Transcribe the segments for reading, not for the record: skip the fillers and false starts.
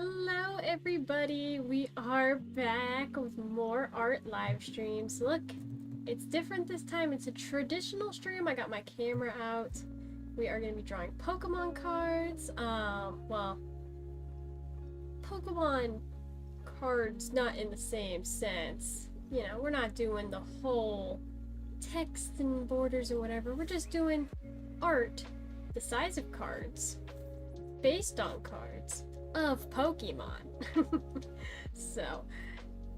Hello everybody, we are back with more art live streams. Look, it's different this time. It's a traditional stream. I got my camera out. We are going to be drawing Pokemon cards. Well, Pokemon cards not in the same sense. You know, we're not doing the whole text and borders and whatever. We're just doing art the size of cards, based on cards of Pokemon. So,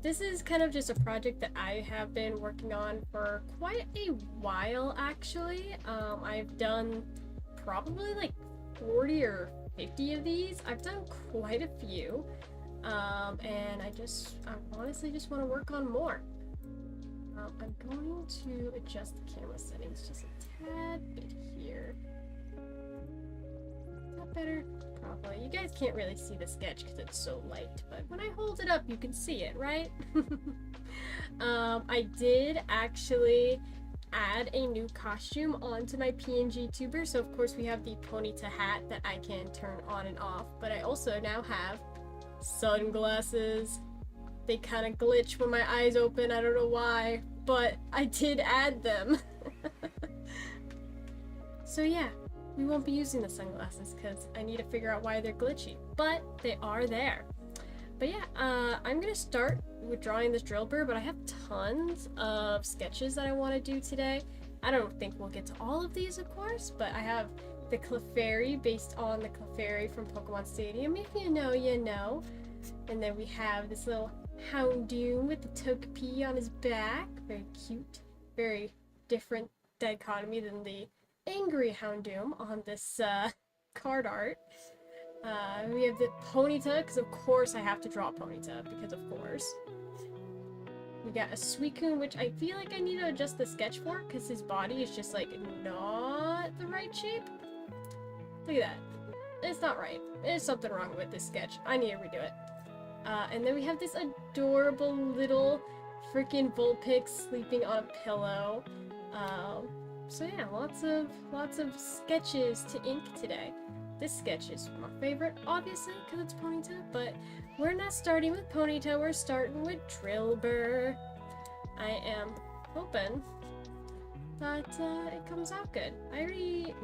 this is kind of just a project that I have been working on for quite a while, actually. I've done probably like 40 or 50 of these. I've done quite a few. And I honestly just want to work on more. I'm going to adjust the camera settings just a tad bit here. Is that better? Probably. You guys can't really see the sketch because it's so light, but when I hold it up, you can see it, right? I did actually add a new costume onto my PNG tuber, so of course we have the Ponyta hat that I can turn on and off, but I also now have sunglasses. They kind of glitch when my eyes open, I don't know why, but I did add them. So yeah, we won't be using the sunglasses because I need to figure out why they're glitchy, but they are there. But yeah, I'm gonna start with drawing this Drillbur, but I have tons of sketches that I want to do today. I don't think we'll get to all of these, of course, but I have the Clefairy based on the Clefairy from Pokemon Stadium. If you know, you know. And then we have this little Houndoom with the Togepi on his back. Very cute. Very different dichotomy than the angry Houndoom on this card art. We have the Ponyta, because of course I have to draw Ponyta, because of course. We got a Suicune, which I feel like I need to adjust the sketch for, because his body is just like not the right shape. Look at that. It's not right. There's something wrong with this sketch. I need to redo it. And then we have this adorable little freaking Vulpix sleeping on a pillow. So yeah, lots of sketches to ink today. This sketch is my favorite, obviously, because it's Ponyta, but we're not starting with Ponyta, we're starting with Drillbur. I am hoping that it comes out good.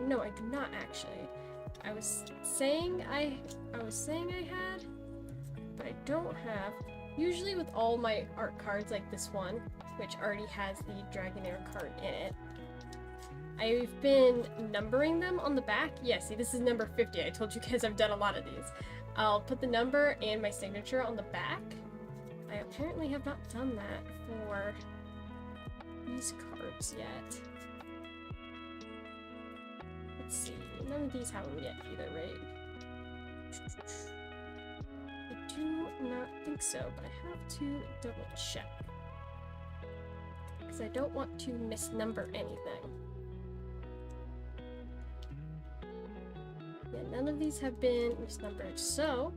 No, I do not actually. I was saying I had, but I don't have. Usually with all my art cards like this one, which already has the Dragonair card in it, I've been numbering them on the back. Yeah, see, this is number 50. I told you guys I've done a lot of these. I'll put the number and my signature on the back. I apparently have not done that for these cards yet. Let's see. None of these have them yet either, right? I do not think so, but I have to double check. Because I don't want to misnumber anything. Yeah, none of these have been misnumbered, so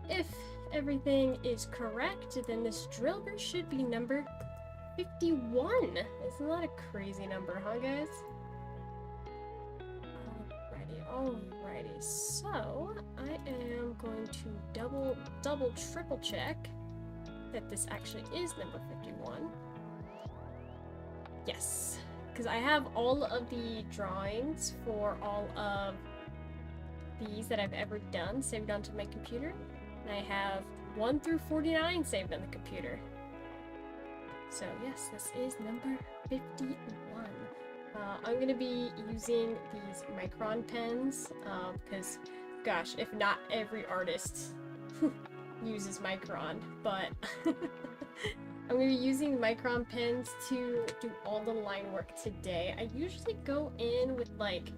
if everything is correct, then this Drillbur should be number 51. Isn't that a crazy number, huh, guys? Alrighty, so I am going to double, triple check that this actually is number 51. Yes, because I have all of the drawings for all of these that I've ever done saved onto my computer, and I have 1 through 49 saved on the computer. So yes, this is number 51. I'm going to be using these Micron pens, because, gosh, if not every artist uses Micron, but I'm going to be using Micron pens to do all the line work today. I usually go in with, like,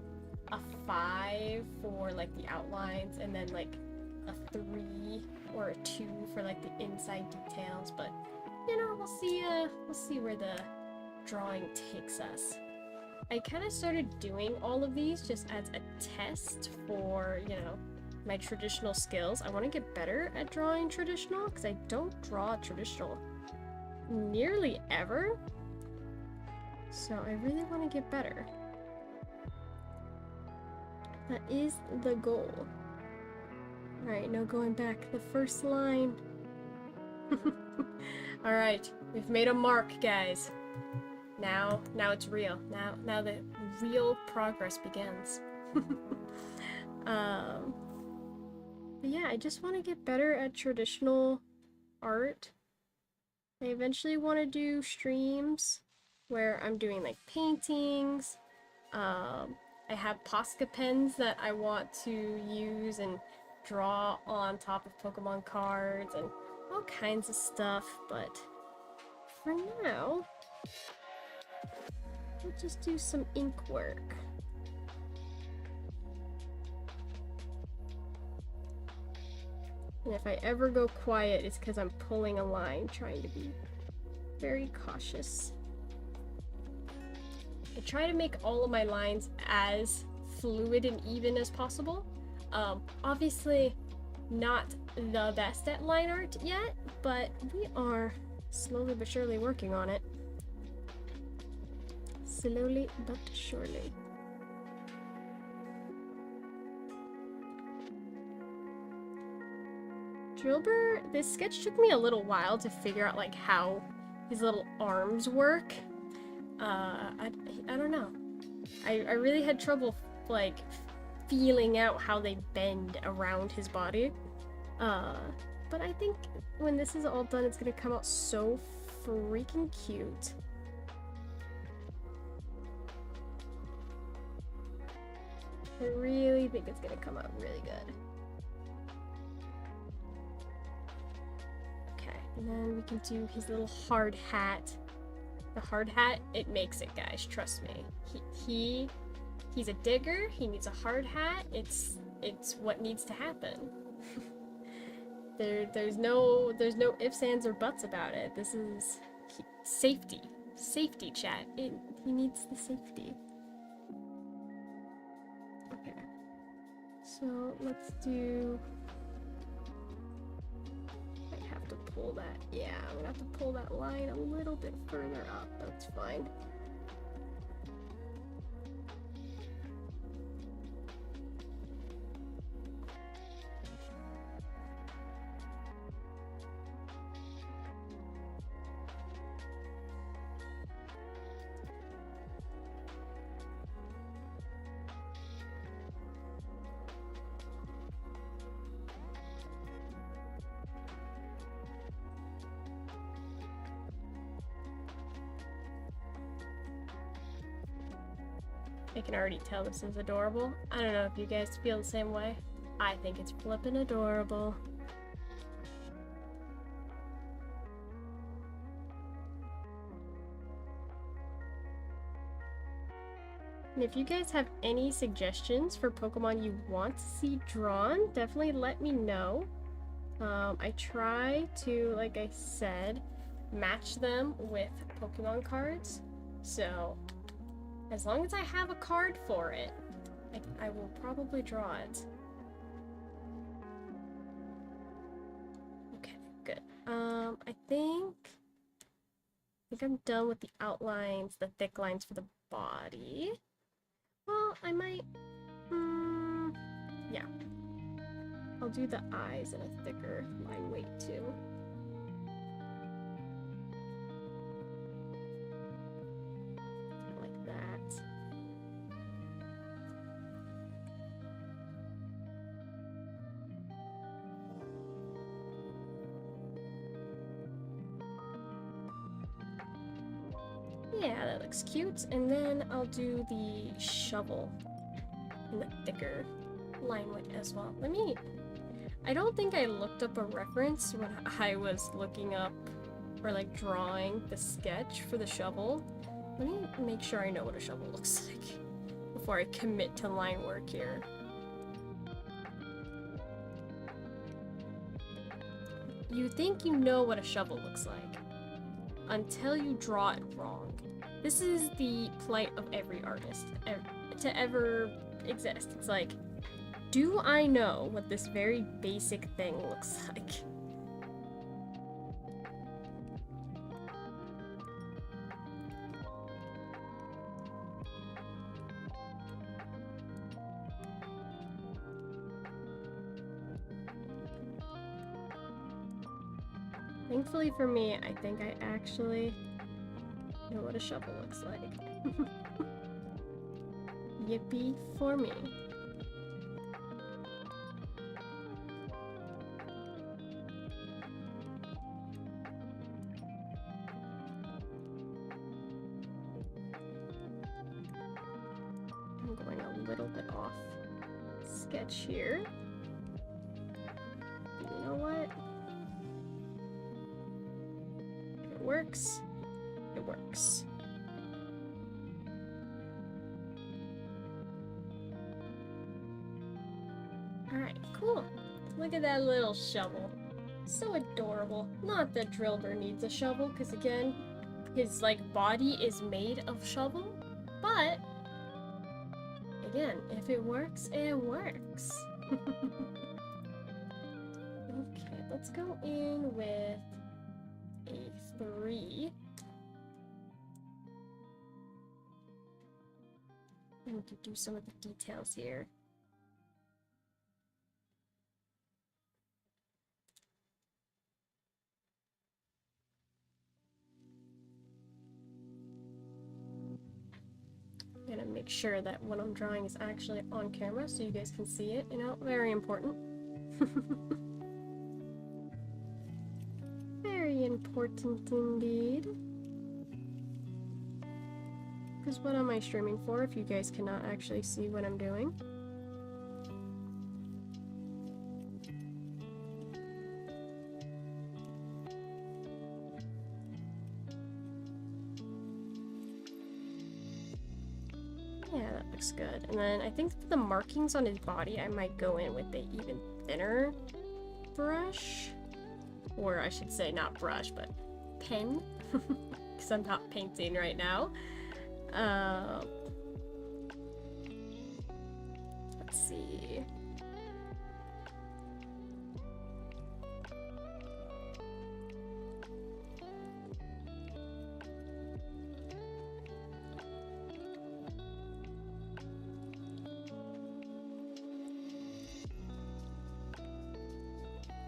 a 5 for, like, the outlines, and then, like, a 3 or a 2 for, like, the inside details, but, you know, we'll see where the drawing takes us. I kind of started doing all of these just as a test for, you know, my traditional skills. I want to get better at drawing traditional because I don't draw traditional nearly ever. So I really want to get better. That is the goal. Alright, no going back. The first line. Alright, we've made a mark, guys. Now it's real. Now the real progress begins. But yeah, I just want to get better at traditional art. I eventually want to do streams where I'm doing like paintings. I have Posca pens that I want to use and draw on top of Pokemon cards and all kinds of stuff, but for now, we'll just do some ink work. And if I ever go quiet, it's because I'm pulling a line, trying to be very cautious. I try to make all of my lines as fluid and even as possible. Obviously not the best at line art yet, but we are slowly but surely working on it. Slowly but surely. Drillbur, this sketch took me a little while to figure out like how his little arms work. I don't know. I really had trouble like feeling out how they bend around his body. But I think when this is all done, it's gonna come out so freaking cute. I really think it's gonna come out really good. Okay, and then we can do his little hard hat. The hard hat, it makes it, guys. Trust me. He's a digger. He needs a hard hat. It's what needs to happen. There's no ifs, ands, or buts about it. This is safety. Safety, chat. He needs the safety. Okay. So let's do. I have to pull that. Yeah, I'm gonna have to pull that line a little bit further up. That's fine. I can already tell this is adorable. I don't know if you guys feel the same way. I think it's flippin' adorable. And if you guys have any suggestions for Pokemon you want to see drawn, definitely let me know. I try to, like I said, match them with Pokemon cards. So as long as I have a card for it, I will probably draw it. Okay, good. I think I'm done with the outlines, the thick lines for the body. Well, I might, yeah. I'll do the eyes in a thicker line weight too. Like that. Yeah, that looks cute. And then I'll do the shovel in the thicker line weight as well. I don't think I looked up a reference when I was looking up or like drawing the sketch for the shovel. Let me make sure I know what a shovel looks like before I commit to line work here. You think you know what a shovel looks like until you draw it wrong. This is the plight of every artist to ever exist. It's like, do I know what this very basic thing looks like? Thankfully for me, I think I actually know what a shovel looks like. Yippee for me. I'm going a little bit off sketch here. You know what? If it works, it works. Alright, cool. Look at that little shovel. So adorable. Not that Drillbur needs a shovel, because again, his body is made of shovel, but again, if it works, it works. Okay, let's go in with a 3. I need to do some of the details here. I'm gonna make sure that what I'm drawing is actually on camera so you guys can see it, very important. Very important indeed. Because what am I streaming for if you guys cannot actually see what I'm doing? Yeah, that looks good. And then I think the markings on his body, I might go in with the even thinner brush. Or I should say not brush, but pen. Because I'm not painting right now. Let's see.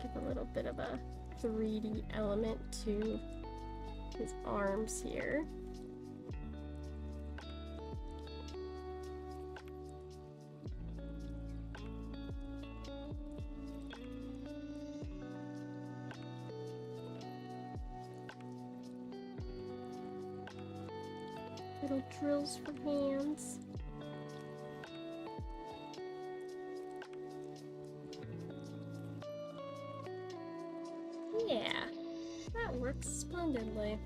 Give a little bit of a 3D element to his arms here. Little drills for hands. Yeah, that works splendidly.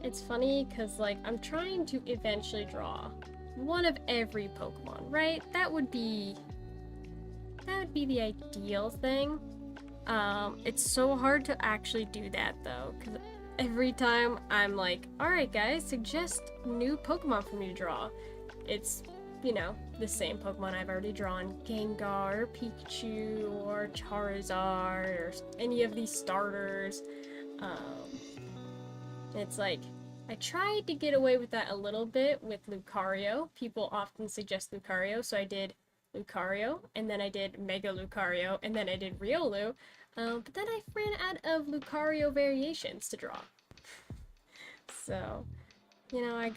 It's funny because I'm trying to eventually draw one of every Pokemon, right? That would be the ideal thing. It's so hard to actually do that though, because every time I'm like, alright guys, suggest new Pokemon for me to draw. It's, the same Pokemon I've already drawn. Gengar, or Pikachu, or Charizard, or any of these starters. It's like, I tried to get away with that a little bit with Lucario. People often suggest Lucario, so I did Lucario, and then I did Mega Lucario, and then I did Riolu. But then I ran out of Lucario variations to draw. So, I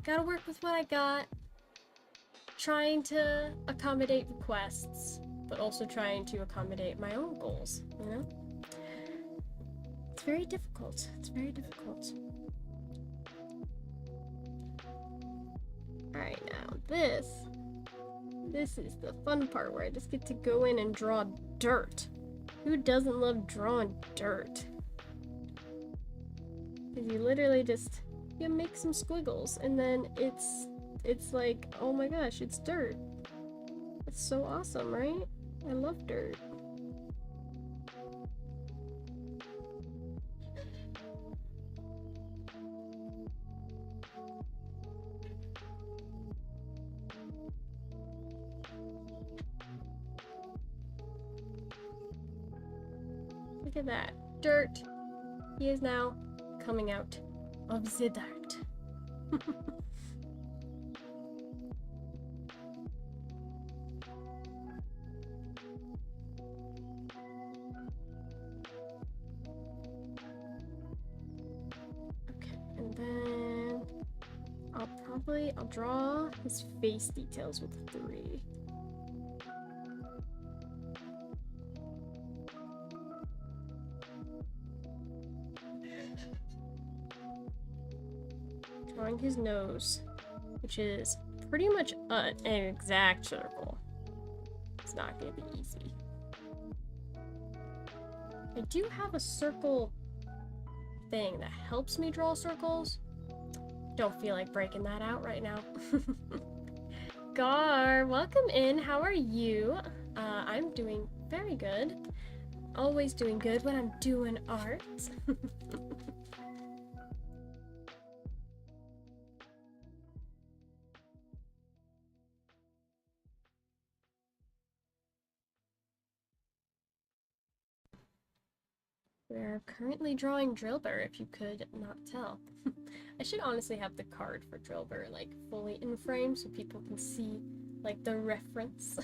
gotta work with what I got. Trying to accommodate requests, but also trying to accommodate my own goals, It's very difficult. It's very difficult. Alright, now this is the fun part where I just get to go in and draw dirt. Who doesn't love drawing dirt? Because you literally you make some squiggles and then it's like, oh my gosh, it's dirt. It's so awesome, right? I love dirt. Look at that. Dirt. He is now coming out of the dirt. Probably I'll draw his face details with 3. Drawing his nose, which is pretty much an exact circle. It's not gonna be easy. I do have a circle thing that helps me draw circles. Don't feel like breaking that out right now. Gar, welcome in. How are you? I'm doing very good. Always doing good when I'm doing art. We're currently drawing Drillbur, if you could not tell. I should honestly have the card for Drillbur like fully in frame so people can see like the reference.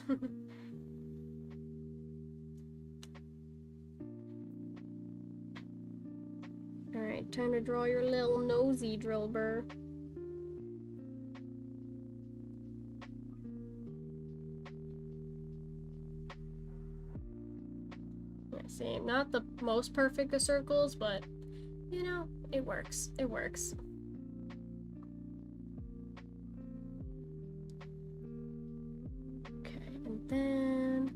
Alright, time to draw your little nosy, Drillbur. Same. Not the most perfect of circles, but you know, it works. It works. Okay, and then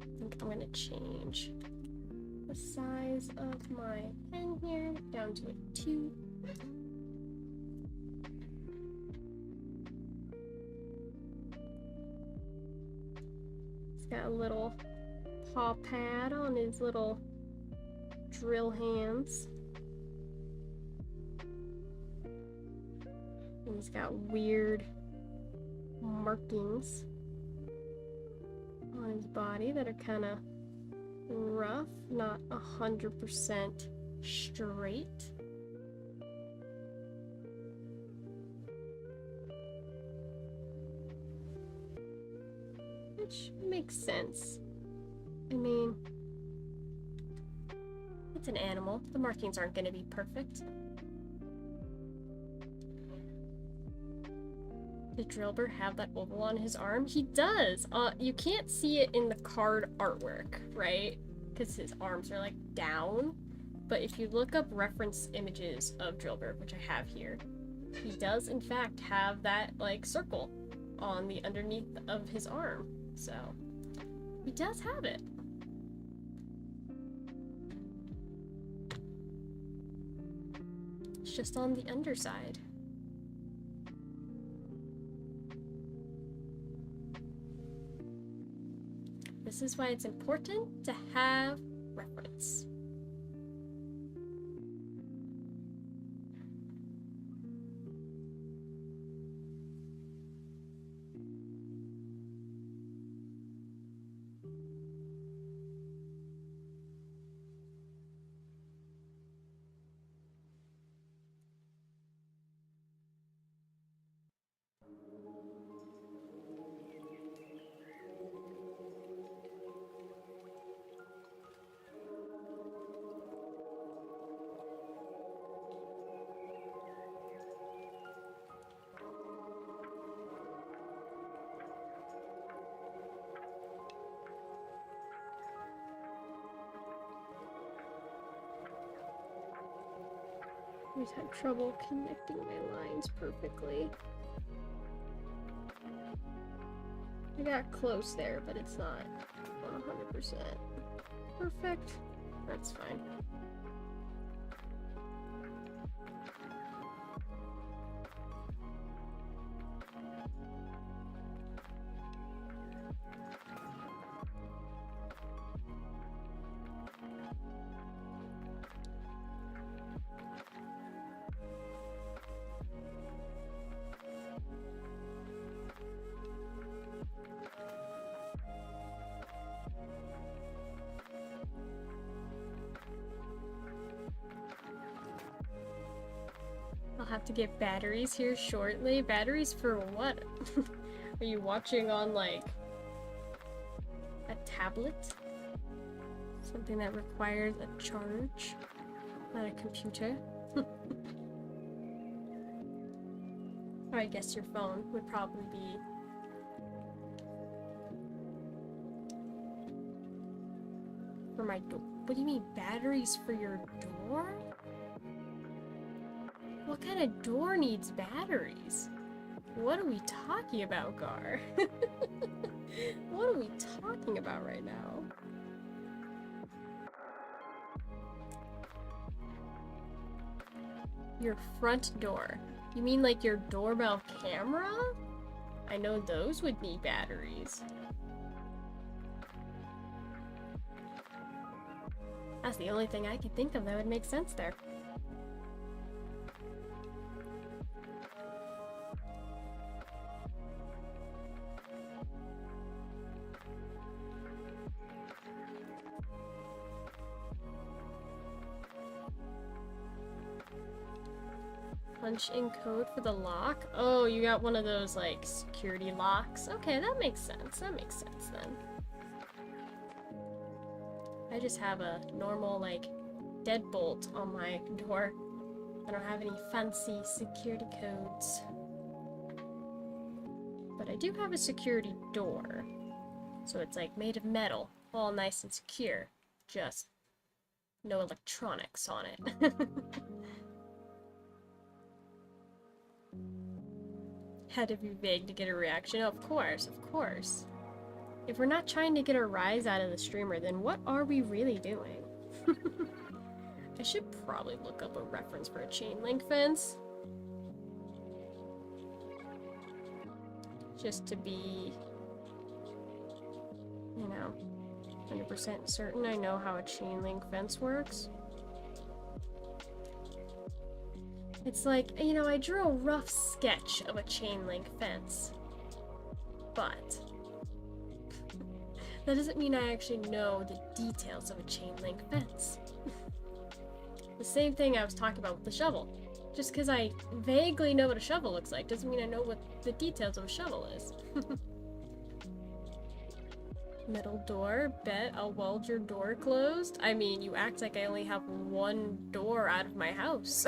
I think I'm gonna change the size of my pen here down to a 2. Got a little paw pad on his little drill hands. And he's got weird markings on his body that are kind of rough, not 100% straight. Which makes sense. I mean, it's an animal. The markings aren't going to be perfect. Did Drillbur have that oval on his arm? He does! You can't see it in the card artwork, right? Because his arms are like down. But if you look up reference images of Drillbur, which I have here, he does in fact have that like circle on the underneath of his arm. So, he does have it. It's just on the underside. This is why it's important to have reference. I always had trouble connecting my lines perfectly. I got close there, but it's not 100% perfect. That's fine. I'll have to get batteries here shortly. Batteries for what? Are you watching on like a tablet? Something that requires a charge, not a computer. Or I guess your phone would probably be. For my door. What do you mean, batteries for your door? What kind of door needs batteries? What are we talking about, Gar? What are we talking about right now? Your front door. You mean like your doorbell camera? I know those would need batteries. That's the only thing I could think of that would make sense there. Punch in code for the lock? Oh, you got one of those, like, security locks? Okay, that makes sense. That makes sense, then. I just have a normal, like, deadbolt on my door. I don't have any fancy security codes. But I do have a security door. So it's, like, made of metal. All nice and secure. Just no electronics on it. Had to be vague to get a reaction. Of course, of course. If we're not trying to get a rise out of the streamer, then what are we really doing? I should probably look up a reference for a chain link fence. Just to be, you know, 100% certain I know how a chain link fence works. It's like, you know, I drew a rough sketch of a chain link fence, but that doesn't mean I actually know the details of a chain link fence. The same thing I was talking about with the shovel. Just because I vaguely know what a shovel looks like doesn't mean I know what the details of a shovel is. Metal door, bet I'll weld your door closed. I mean, you act like I only have one door out of my house.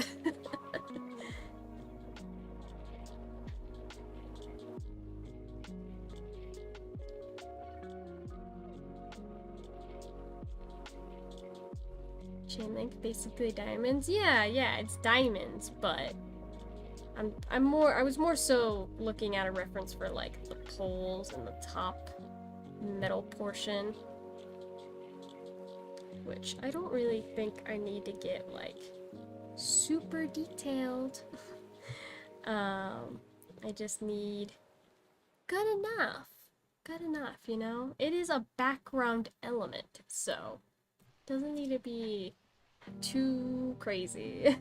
Chain link, basically diamonds. Yeah, it's diamonds, but I was more so looking at a reference for like the poles and the top metal portion, which I don't really think I need to get like super detailed. I just need good enough, you know? It is a background element, so doesn't need to be too crazy.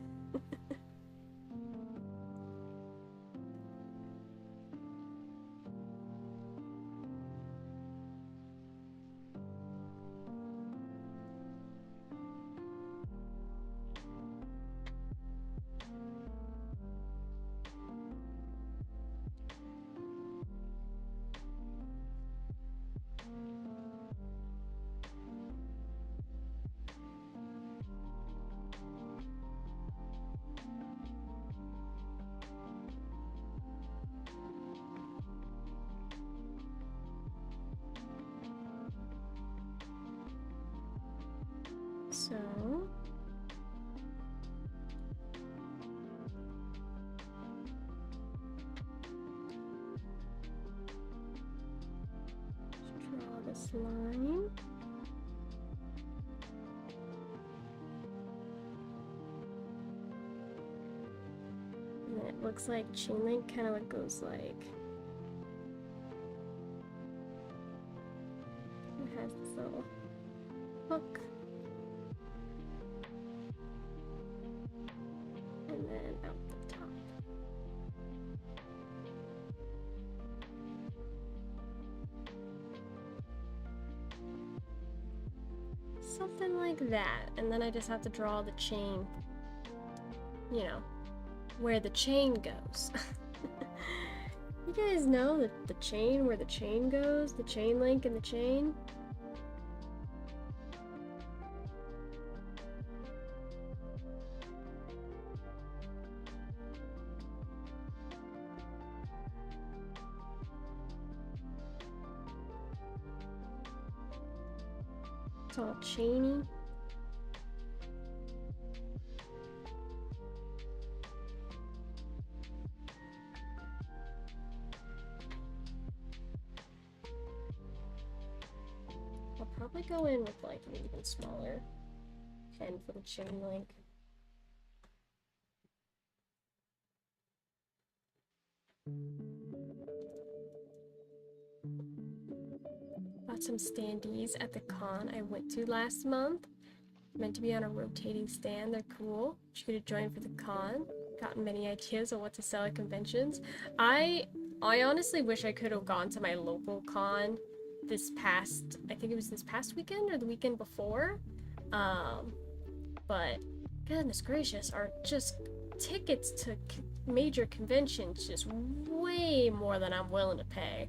So draw this line. And then it looks like chain link kind of goes like it has this little hook. And then out the top. Something like that. And then I just have to draw the chain, you know, where the chain goes. You guys know that the chain, where the chain goes, the chain link and the chain? It's all chainy. I'll probably go in with like an even smaller pen for the chain link. Bought some standees at the con I went to last month. Meant to be on a rotating stand. They're cool. You could have joined for the con. Gotten many ideas on what to sell at conventions. I honestly wish I could have gone to my local con this past, I think it was this past weekend or the weekend before. But goodness gracious, are just tickets to major conventions just way more than I'm willing to pay.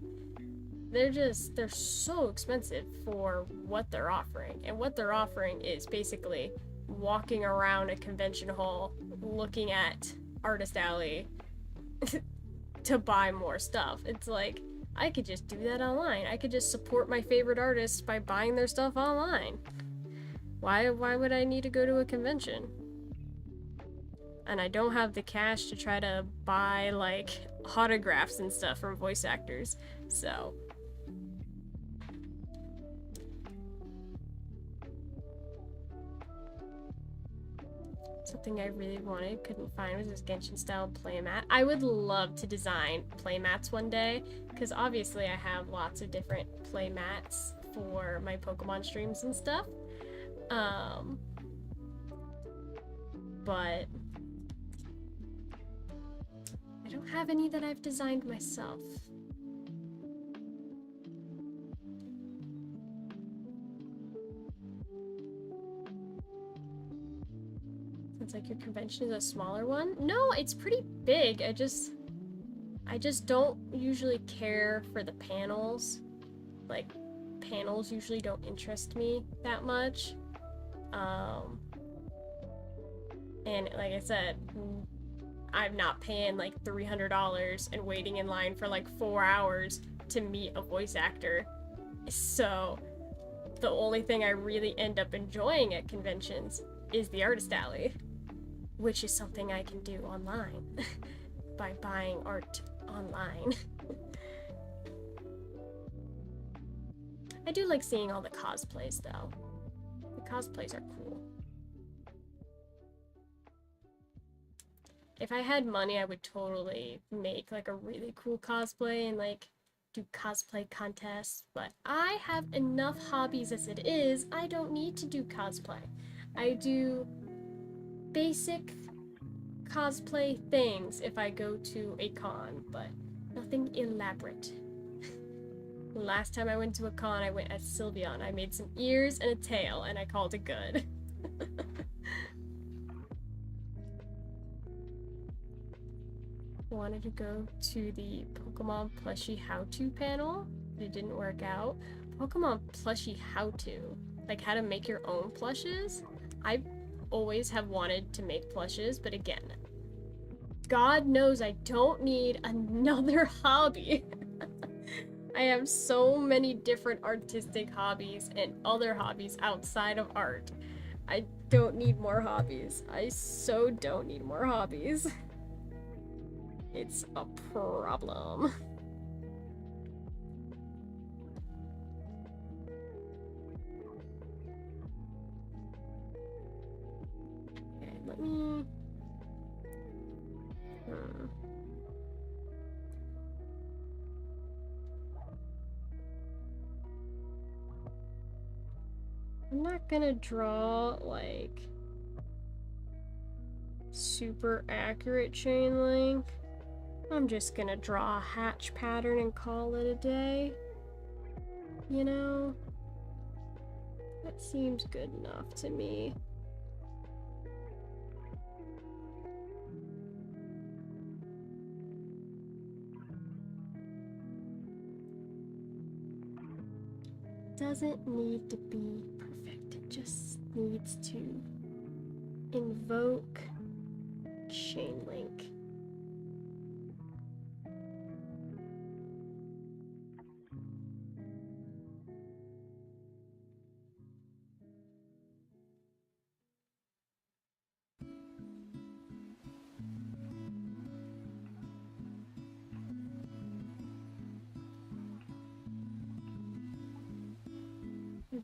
They're so expensive for what they're offering. And what they're offering is basically walking around a convention hall looking at Artist Alley to buy more stuff. It's like, I could just do that online. I could just support my favorite artists by buying their stuff online. Why would I need to go to a convention? And I don't have the cash to try to buy, like, autographs and stuff from voice actors, so... Something I really wanted, couldn't find, was this Genshin-style playmat. I would love to design playmats one day, because obviously I have lots of different playmats for my Pokemon streams and stuff. But I don't have any that I've designed myself. Sounds like your convention is a smaller one. No, it's pretty big. I just don't usually care for the panels. Like, panels usually don't interest me that much. And like I said, I'm not paying like $300 and waiting in line for like 4 hours to meet a voice actor. So the only thing I really end up enjoying at conventions is the Artist Alley, which is something I can do online by buying art online. I do like seeing all the cosplays though. The cosplays are cool. If I had money, I would totally make like a really cool cosplay and like do cosplay contests, but I have enough hobbies as it is. I don't need to do cosplay. I do basic cosplay things if I go to a con, but nothing elaborate. Last time I went to a con, I went as Sylveon. I made some ears and a tail, and I called it good. Wanted to go to the Pokemon plushie how-to panel, but it didn't work out. Pokemon plushie how-to, like how to make your own plushes. I always have wanted to make plushes, but again, God knows I don't need another hobby. I have so many different artistic hobbies and other hobbies outside of art. I don't need more hobbies. I so don't need more hobbies. It's a problem. Okay, let me... I'm not gonna draw, like, super accurate chain link. I'm just gonna draw a hatch pattern and call it a day. You know? That seems good enough to me. Doesn't need to be perfect. It just needs to invoke chain link.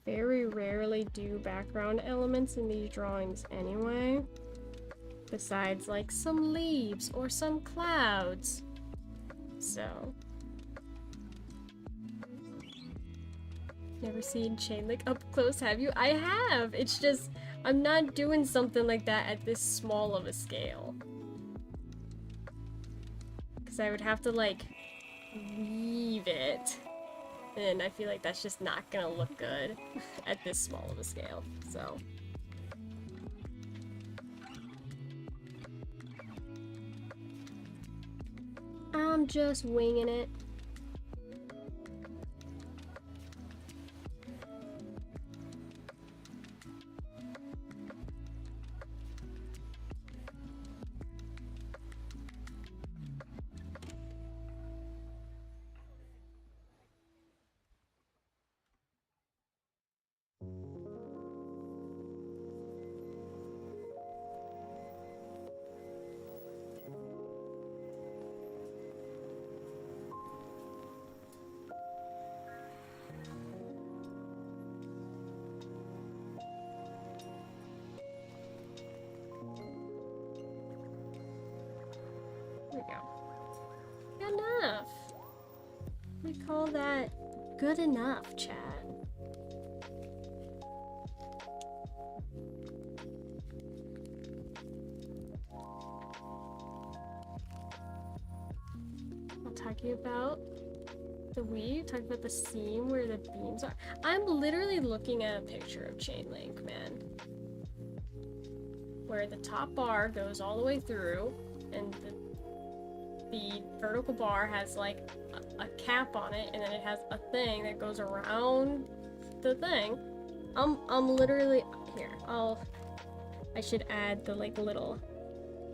very rarely do background elements in these drawings anyway. Besides like some leaves or some clouds. So. Never seen chain link up close, have you? I have! It's just, I'm not doing something like that at this small of a scale. Because I would have to like, weave it. And I feel like that's just not gonna look good at this small of a scale, so. I'm just winging it. There we go. Good enough. We call that good enough, Chad. I'll talk to you about the weave, talk about the seam where the beams are. I'm literally looking at a picture of chain link, man. Where the top bar goes all the way through and the vertical bar has like a cap on it, and then it has a thing that goes around the thing. I'm literally here. I should add the like little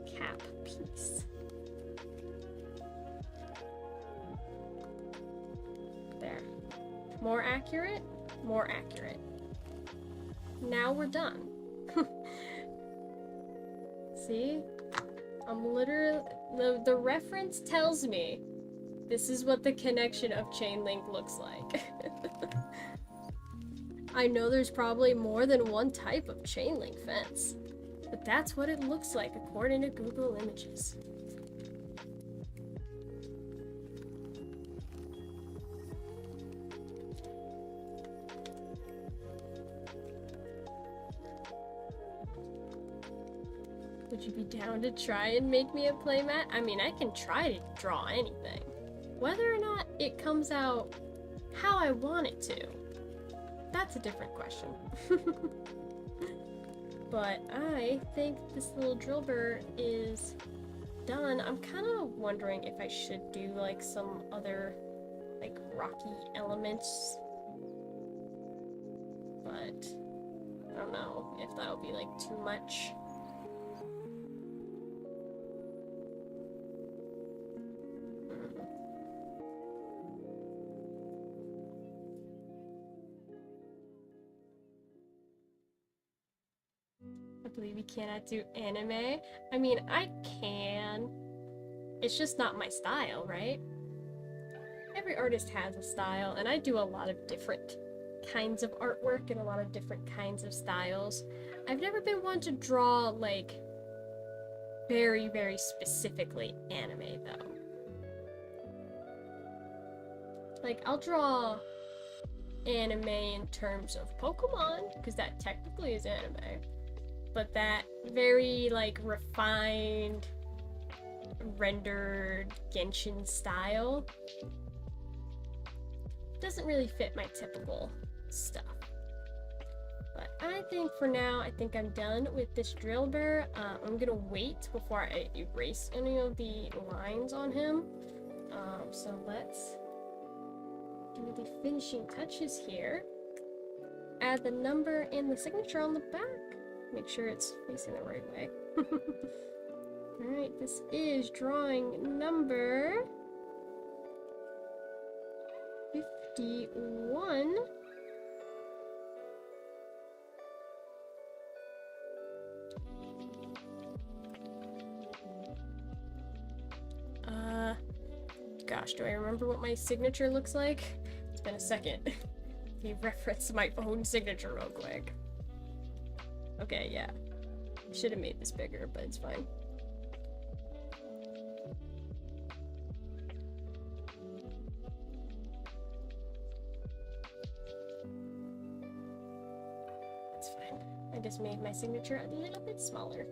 cap piece. There. More accurate, more accurate. Now we're done. See? I'm literally, the reference tells me this is what the connection of chain link looks like. I know there's probably more than one type of chain link fence, but that's what it looks like according to Google Images. Would you be down to try and make me a playmat? I mean, I can try to draw anything. Whether or not it comes out how I want it to, that's a different question. But I think this little drill burr is done. I'm kind of wondering if I should do like some other like rocky elements. But I don't know if that'll be like too much. I believe you cannot do anime. I mean, I can. It's just not my style, right? Every artist has a style, and I do a lot of different kinds of artwork and a lot of different kinds of styles. I've never been one to draw, like, very, very specifically anime, though. Like, I'll draw anime in terms of Pokemon, because that technically is anime. But that very, like, refined, rendered Genshin style doesn't really fit my typical stuff. But I think for now, I think I'm done with this drill burr. I'm gonna wait before I erase any of the lines on him. So let's do the finishing touches here. Add the number and the signature on the back. Make sure it's facing the right way. Alright, this is drawing number 51. Gosh, do I remember what my signature looks like? It's been a second. He referenced my own signature real quick. Okay, yeah. Should have made this bigger, but it's fine. It's fine. I just made my signature a little bit smaller.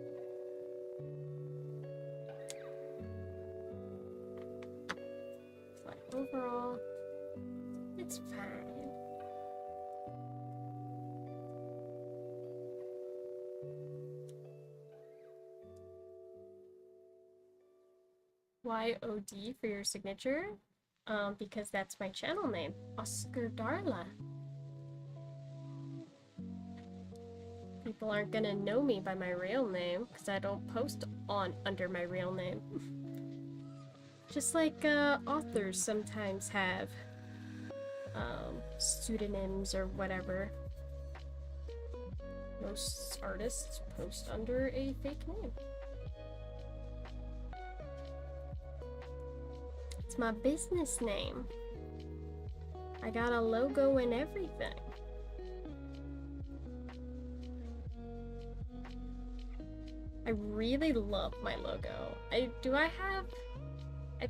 But overall, it's fine. YOD for your signature, because that's my channel name, Oscar Darla. People aren't gonna know me by my real name because I don't post under my real name. Just like authors sometimes have pseudonyms or whatever. Most artists post under a fake name. It's my business name. I got a logo and everything. I really love my logo. I'm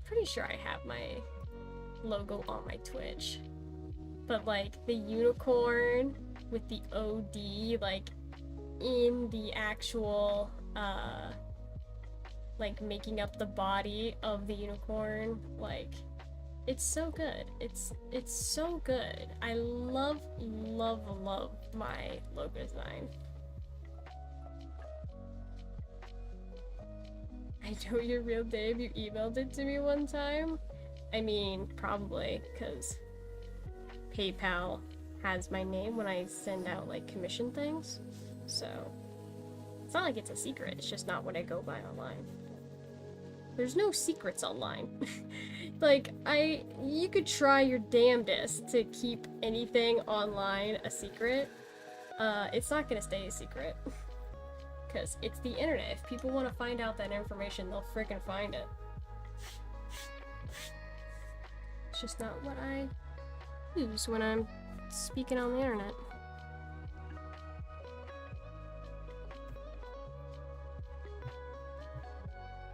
pretty sure I have my logo on my Twitch. But like the unicorn with the OD like in the actual like making up the body of the unicorn, like it's so good. It's so good. I love my logo design. I know your real name, you emailed it to me one time. I mean, probably, because PayPal has my name when I send out, like, commission things. So, it's not like it's a secret, it's just not what I go by online. There's no secrets online. Like, you could try your damnedest to keep anything online a secret. It's not gonna stay a secret. Because it's the internet. If people want to find out that information, they'll frickin' find it. It's just not what I use when I'm speaking on the internet.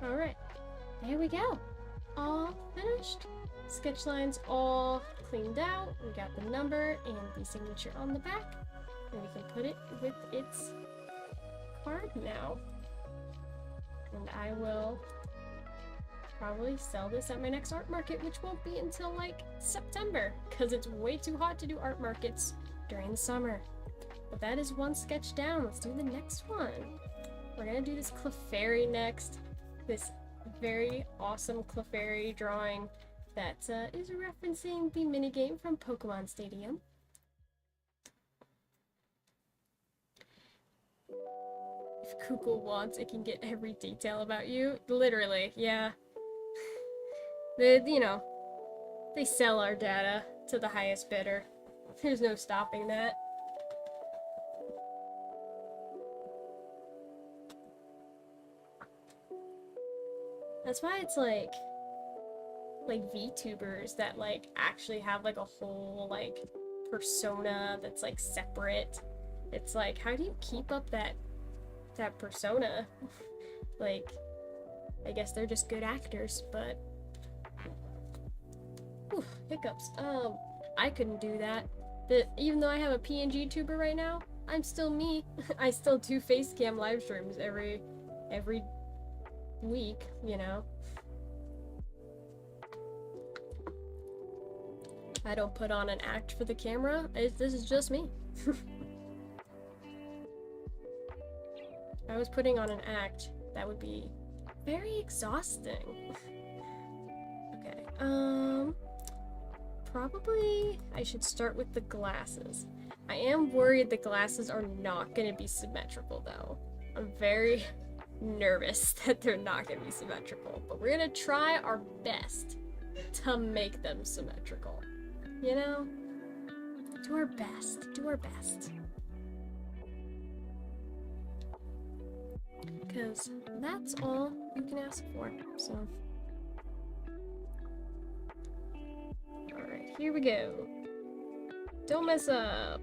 Alright, there we go. All finished. Sketch lines all cleaned out. We got the number and the signature on the back. And we can put it with its card now. And I will probably sell this at my next art market, which won't be until like September, because it's way too hot to do art markets during the summer. But that is one sketch down. Let's do the next one. We're gonna do this Clefairy next. This very awesome Clefairy drawing that is referencing the minigame from Pokemon Stadium. If Google wants, it can get every detail about you. Literally, yeah. They sell our data to the highest bidder. There's no stopping that. That's why it's like VTubers that like actually have like a whole like persona that's like separate. It's like, how do you keep up that persona? Like, I guess they're just good actors, but whew, hiccups. I couldn't do that. Even though I have a PNG tuber right now, I'm still me. I still do face cam live streams every week, you know. I don't put on an act for the camera. This is just me. If I was putting on an act, that would be very exhausting. Okay, probably I should start with the glasses. I am worried the glasses are not gonna be symmetrical though. I'm very nervous that they're not gonna be symmetrical, but we're gonna try our best to make them symmetrical. You know? Do our best. Do our best. Because that's all you can ask for, so. Alright, here we go. Don't mess up.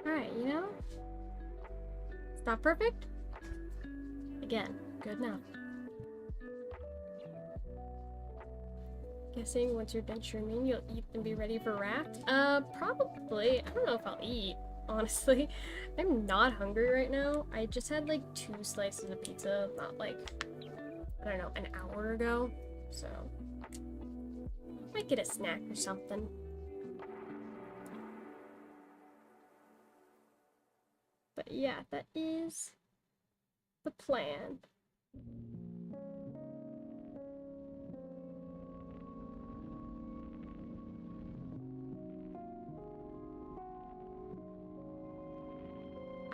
Alright, you know? It's not perfect? Again, good enough. Guessing once you're done shrooming, you'll eat and be ready for raft? Probably. I don't know if I'll eat, honestly. I'm not hungry right now. I just had like 2 slices of pizza, not like, I don't know, an hour ago. So, might get a snack or something. But yeah, that is the plan.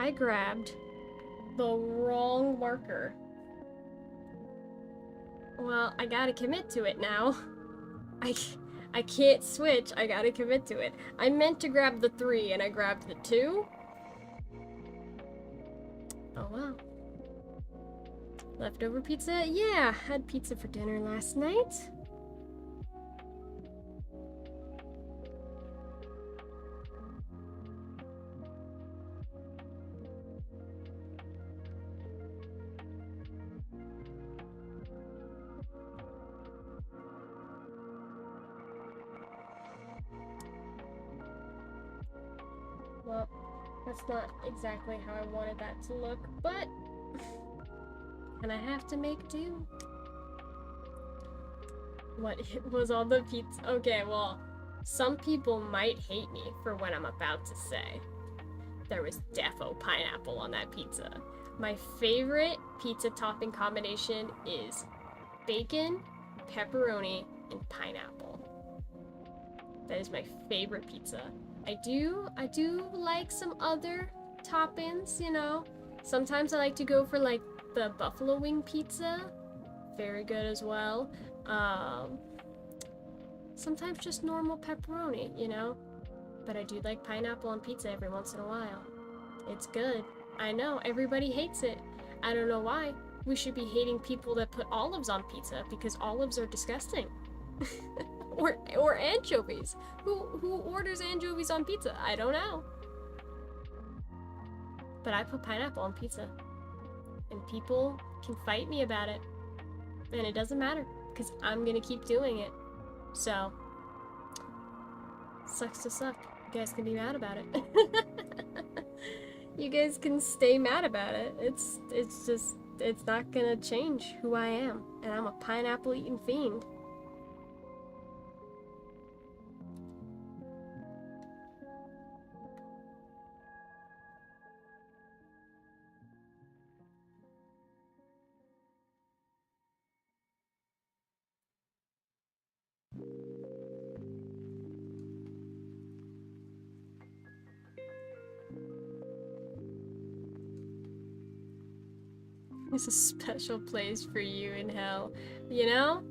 I grabbed the wrong marker. Well, I gotta commit to it now. I can't switch, I gotta commit to it. I meant to grab the 3 and I grabbed the 2. Oh well. Leftover pizza? Yeah, had pizza for dinner last night. Well, that's not exactly how I wanted that to look, but and I have to make do. What was on the pizza? Okay, well, some people might hate me for what I'm about to say. There was defo pineapple on that pizza. My favorite pizza topping combination is bacon, pepperoni, and pineapple. That is my favorite pizza. I do like some other toppings, you know. Sometimes I like to go for like the buffalo wing pizza. Very good as well. Sometimes just normal pepperoni, you know. But I do like pineapple on pizza every once in a while. It's good. I know, everybody hates it. I don't know why. We should be hating people that put olives on pizza because olives are disgusting. or anchovies. Who orders anchovies on pizza? I don't know. But I put pineapple on pizza. And people can fight me about it. And it doesn't matter because I'm gonna keep doing it. So, sucks to suck. You guys can be mad about it. You guys can stay mad about it. It's just, it's not gonna change who I am. And I'm a pineapple eating fiend. There's a special place for you in hell. You know?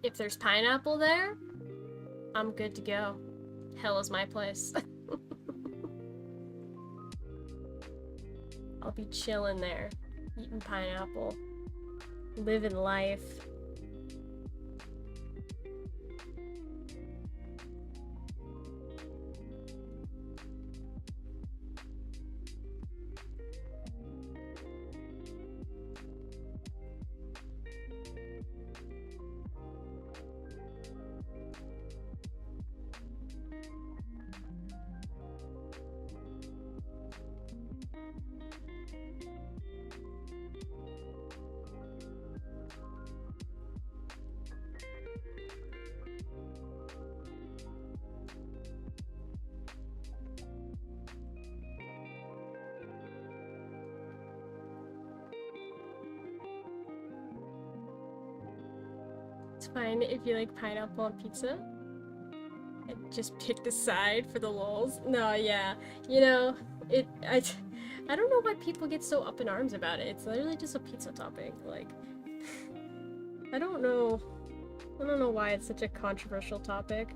If there's pineapple there, I'm good to go. Hell is my place. I'll be chilling there, eating pineapple, living life. It's fine if you like pineapple on pizza. and just picked a side for the lulz. No, yeah, you know, I don't know why people get so up in arms about it. It's literally just a pizza topping. Like, I don't know. I don't know why it's such a controversial topic.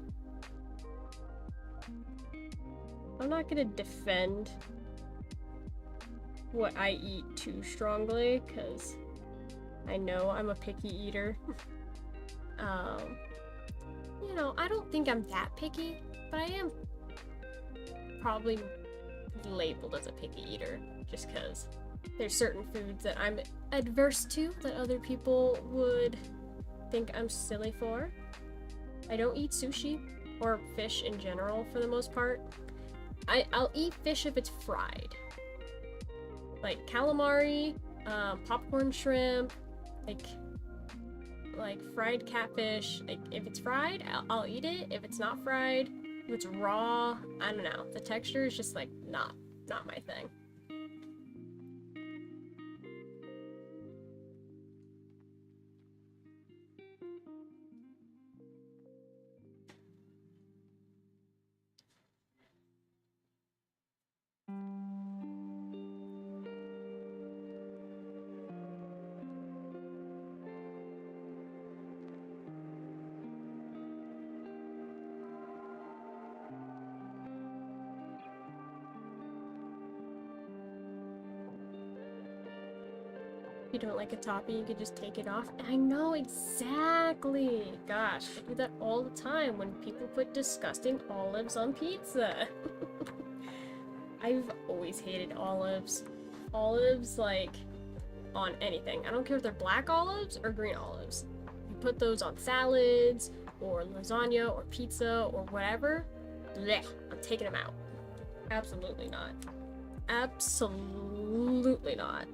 I'm not gonna defend what I eat too strongly, because I know I'm a picky eater. You know, I don't think I'm that picky, but I am probably labeled as a picky eater, just because there's certain foods that I'm adverse to that other people would think I'm silly for. I don't eat sushi or fish in general for the most part. I'll eat fish if it's fried. Like calamari, popcorn shrimp, like fried catfish. Like if it's fried, I'll eat it. If it's not fried, if it's raw, I don't know. The texture is just like not my thing. If you don't like a topping, you could just take it off. I know, exactly. Gosh, I do that all the time when people put disgusting olives on pizza. I've always hated olives. Olives, like, on anything. I don't care if they're black olives or green olives. You put those on salads, or lasagna, or pizza, or whatever. Blech, I'm taking them out. Absolutely not. Absolutely not.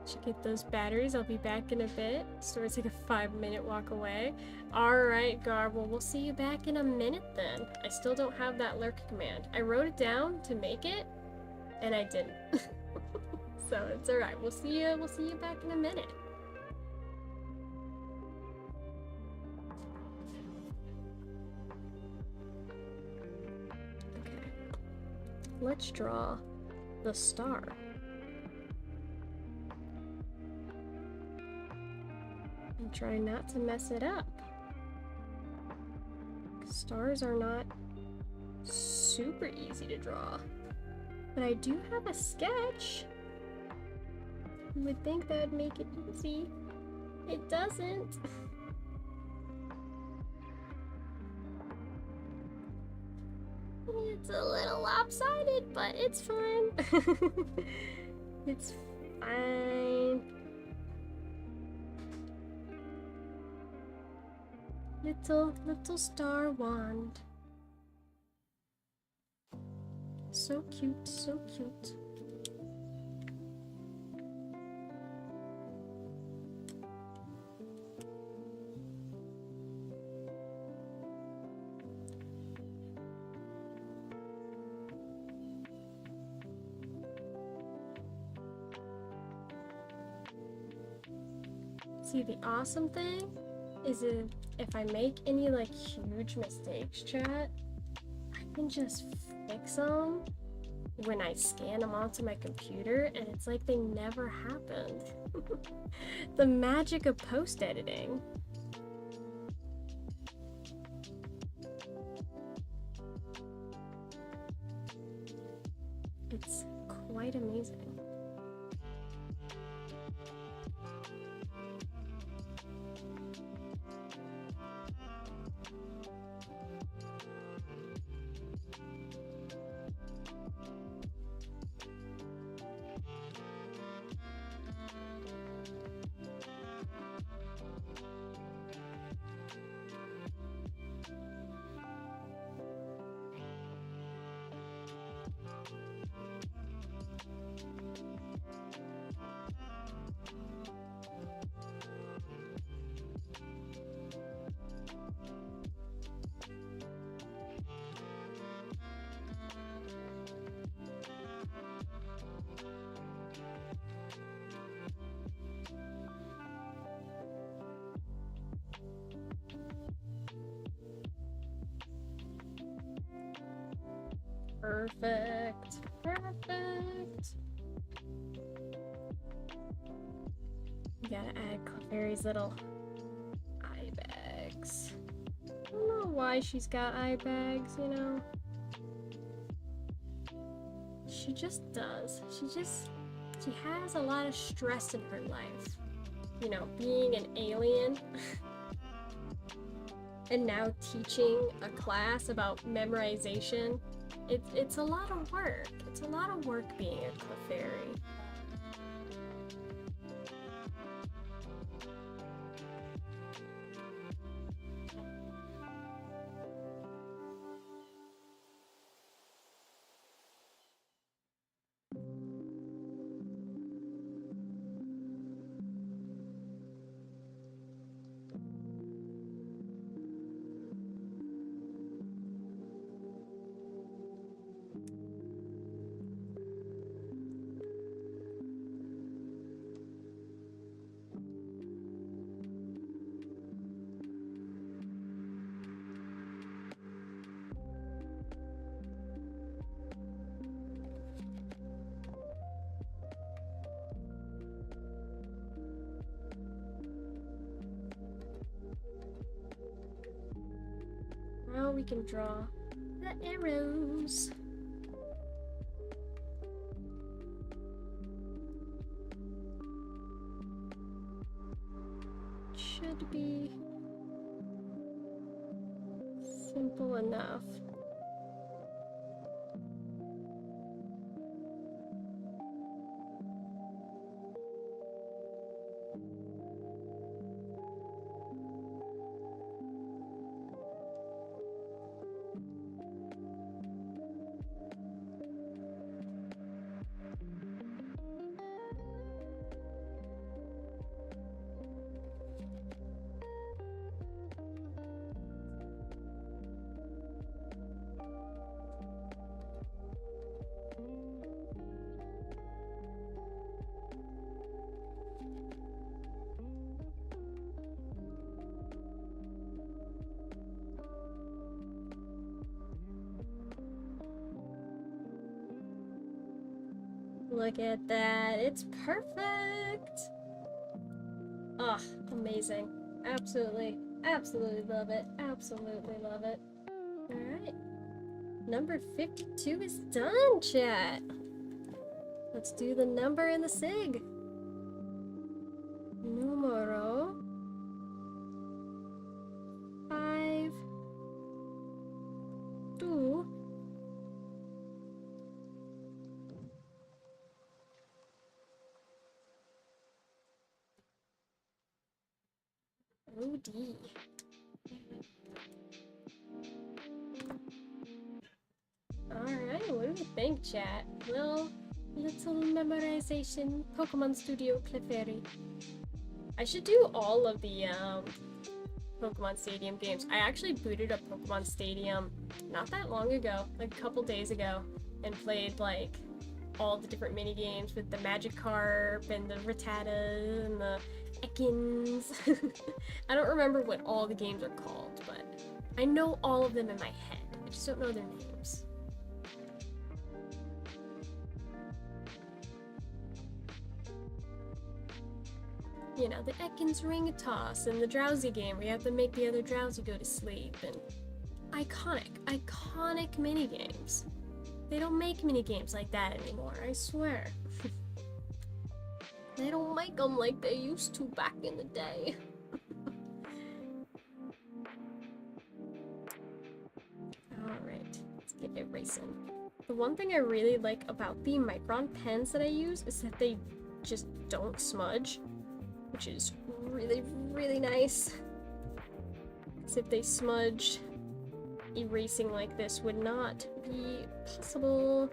Should get those batteries. I'll be back in a bit. Store's like a 5-minute walk away. Alright, Garble, we'll see you back in a minute then. I still don't have that lurk command. I wrote it down to make it, and I didn't. So it's alright. We'll see you back in a minute. Okay. Let's draw the star. And try not to mess it up. Stars are not super easy to draw. But I do have a sketch. You would think that would make it easy. It doesn't. It's a little lopsided, but it's fine. It's fine. Little star wand. So cute, so cute. See, the awesome thing is if I make any like huge mistakes, chat, I can just fix them when I scan them onto my computer, and it's like they never happened. The magic of post editing. It's quite amazing. Perfect. Perfect. You gotta add Clefairy's little eye bags. I don't know why she's got eye bags, you know? She just does. She has a lot of stress in her life. You know, being an alien and now teaching a class about memorization. It's a lot of work. It's a lot of work being a Clefairy. Now we can draw the arrows. Should be simple enough. Look at that, it's perfect! Ah, amazing. Absolutely, absolutely love it. Absolutely love it. Alright. Number 52 is done, chat! Let's do the number and the sig. Numero 5 2 OD. Alright, what do you think, chat? Little memorization, Pokemon Studio Clefairy. I should do all of the Pokemon Stadium games. I actually booted up Pokemon Stadium not that long ago, like a couple days ago, and played like all the different mini games with the Magikarp and the Rattata and the Ekans. I don't remember what all the games are called, but I know all of them in my head. I just don't know their names. You know, the Ekans Ring a Toss and the Drowsy game where you have to make the other Drowsy go to sleep, and iconic minigames. They don't make minigames like that anymore, I swear. They don't make them like they used to back in the day. Alright, let's get it racing. The one thing I really like about the Micron pens that I use is that they just don't smudge, which is really, really nice. Because if they smudged, erasing like this would not be possible.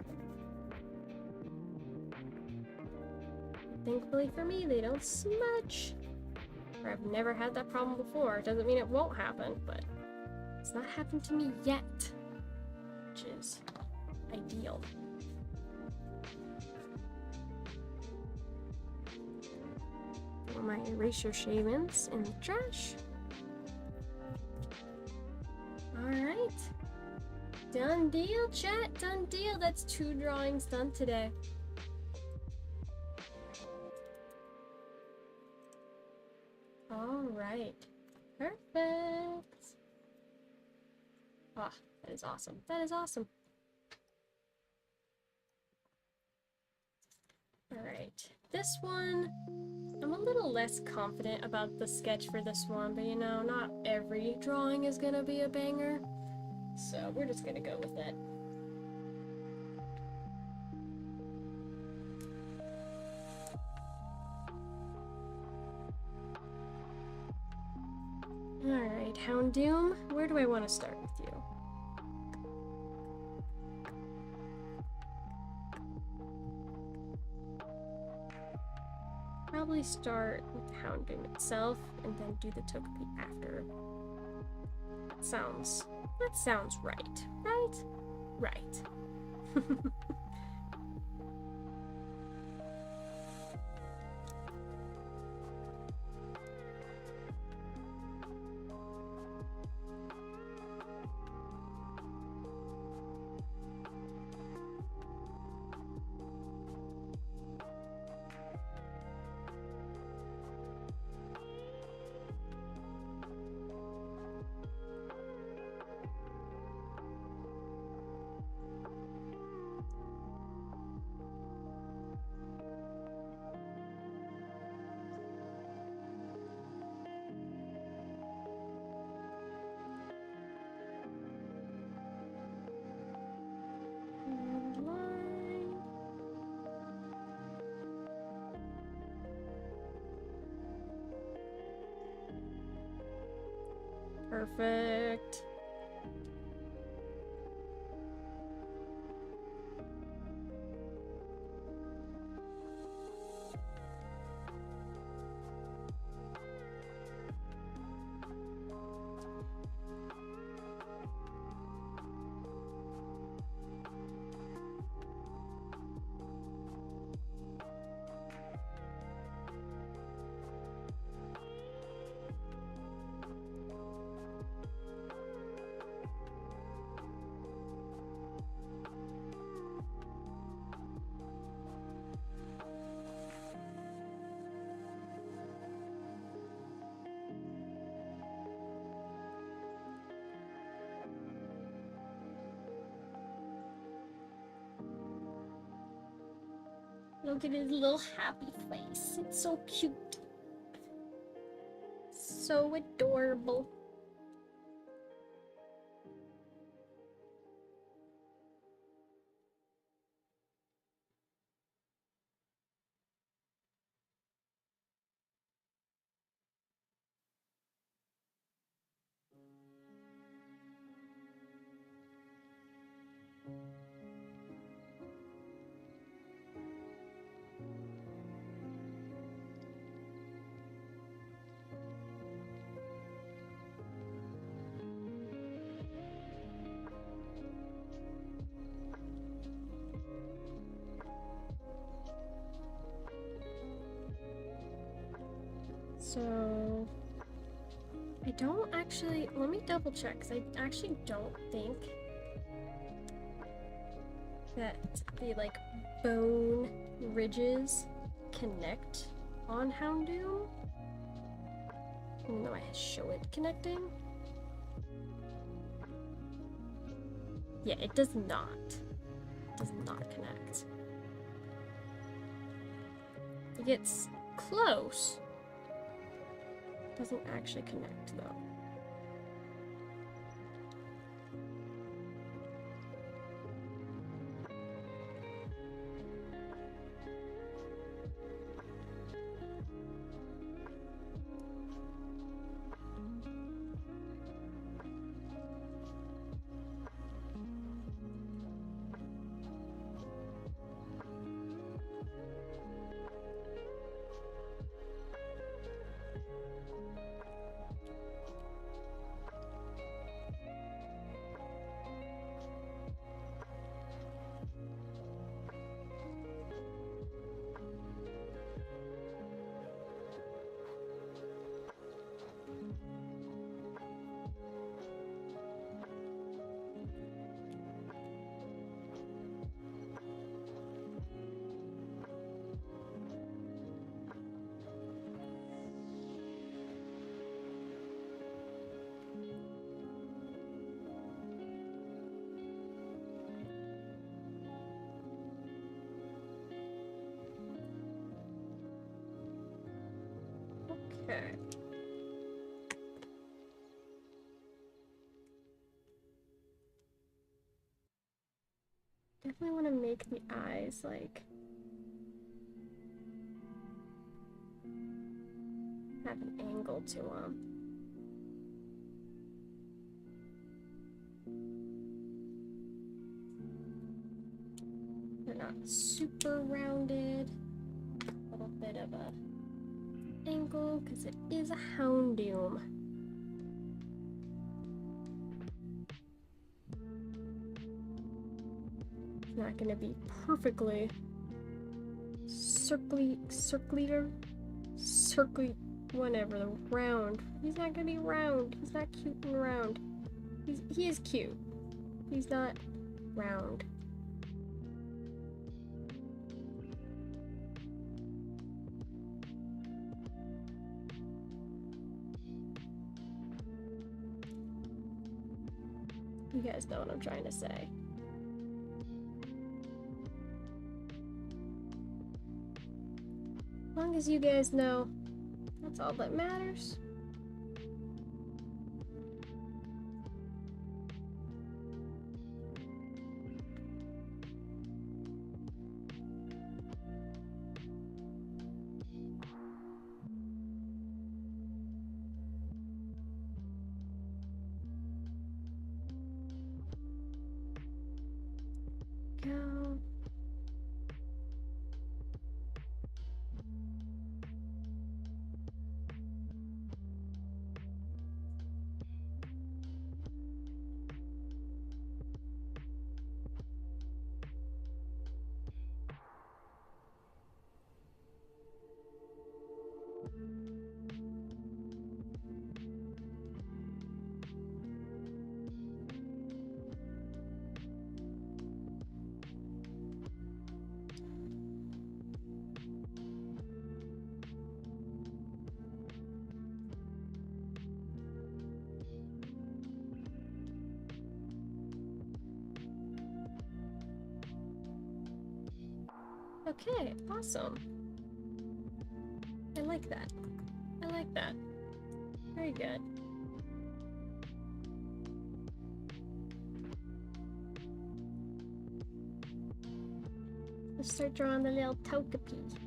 Thankfully for me, they don't smudge. Or I've never had that problem before. It doesn't mean it won't happen, but it's not happened to me yet, which is ideal. Throw my eraser shavings in the trash. Alright. Done deal, chat. Done deal. That's 2 drawings done today. All right. Perfect. Ah, that is awesome. That is awesome. All right. This one, I'm a little less confident about the sketch for this one, but you know, not every drawing is gonna be a banger. So we're just gonna go with it. Alright, Houndoom, where do I want to start with you? Probably start with Houndoom itself and then do the Togepi after. That sounds right. Right? Right. Perfect. Look at his little happy face. It's so cute. So adorable. So I don't actually, let me double check, because I actually don't think that the like bone ridges connect on Houndoom, even though I show it connecting. Yeah, it does not. It does not connect. It gets close. Doesn't actually connect though. Okay. Definitely want to make the eyes like have an angle to them. They're not super rounded. A little bit of a angle because it is a Houndoom. It's not going to be perfectly circly, whatever, the round. He's not gonna be round. He's not cute and round. He is cute. He's not round. You guys know what I'm trying to say. As long as you guys know, that's all that matters. Go. Okay, awesome. I like that. I like that. Very good. Let's start drawing the little Togepi.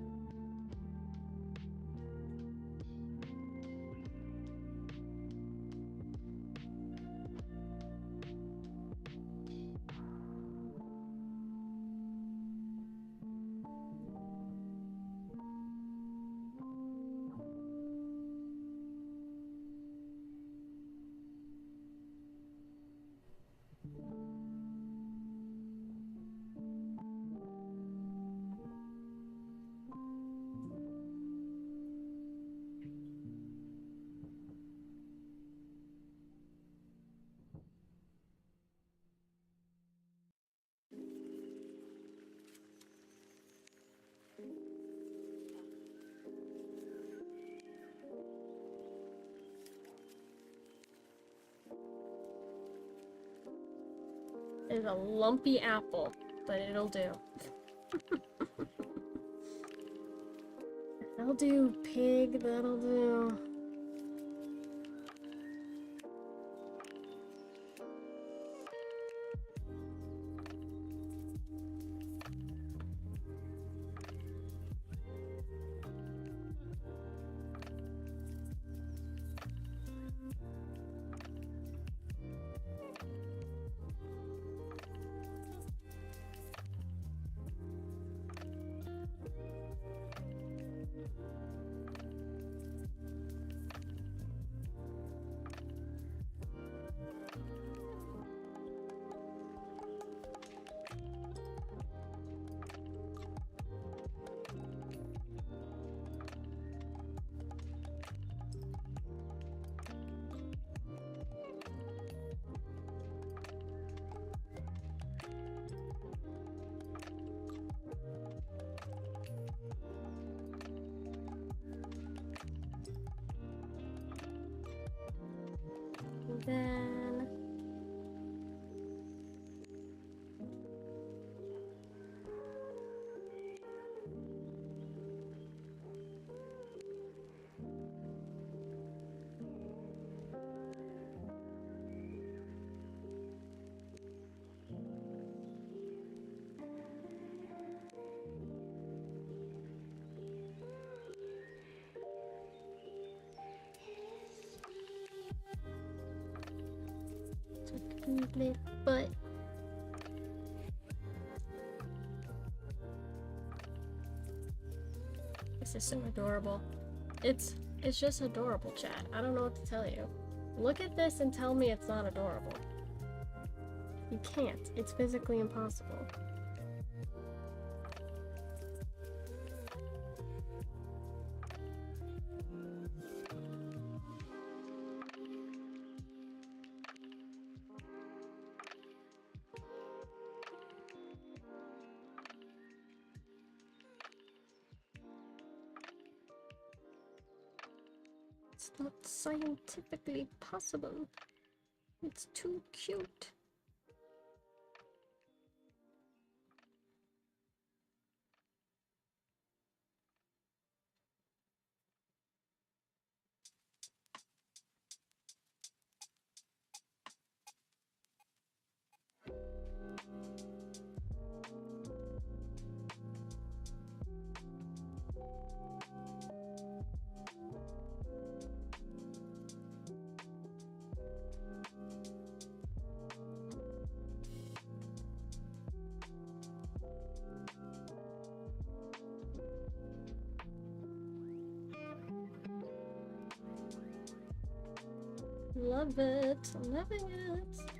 It's a lumpy apple, but it'll do. That'll do, pig, that'll do. Then left foot. This is so adorable. It's just adorable, chat. I don't know what to tell you. Look at this and tell me it's not adorable. You can't. It's physically impossible. It's not scientifically possible. It's too cute. Love it. Loving it.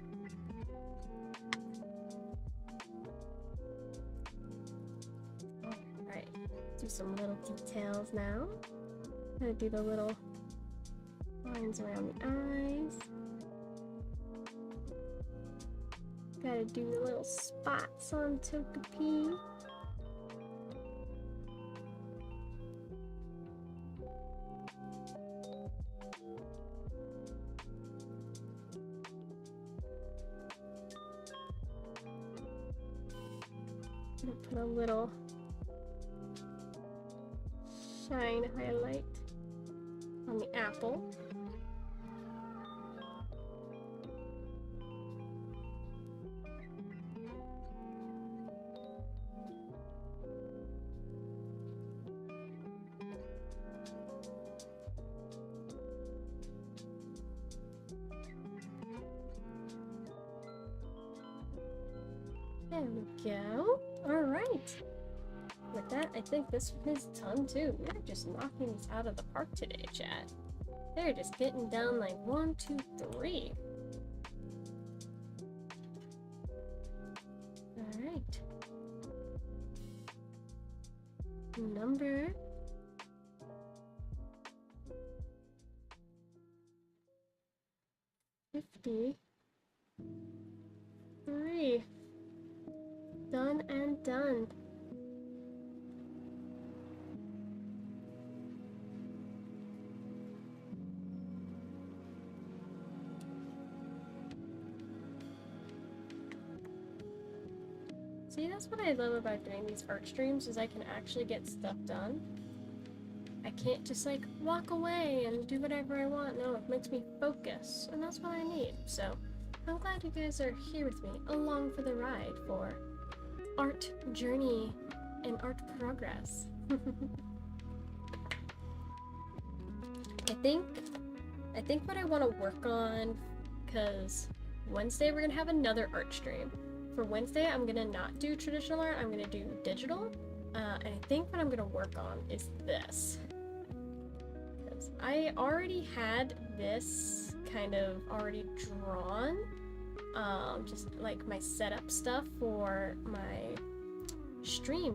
Alright, do some little details now. Gotta do the little lines around the eyes. Gotta do the little spots on Togepi. Put a little shine highlight on the apple. There we go. Alright. With that, I think this is done too. We're just knocking this out of the park today, chat. They're just getting down like 1, 2, 3. Alright. Number 53. Done and done. See, that's what I love about doing these art streams, is I can actually get stuff done. I can't just like walk away and do whatever I want. No, it makes me focus, and that's what I need. So I'm glad you guys are here with me along for the ride for art journey and art progress. I think what I want to work on, because Wednesday we're gonna have another art stream. For Wednesday, I'm gonna not do traditional art, I'm gonna do digital. And I think what I'm gonna work on is this. Because I already had this kind of already drawn. Just like my setup stuff for my stream.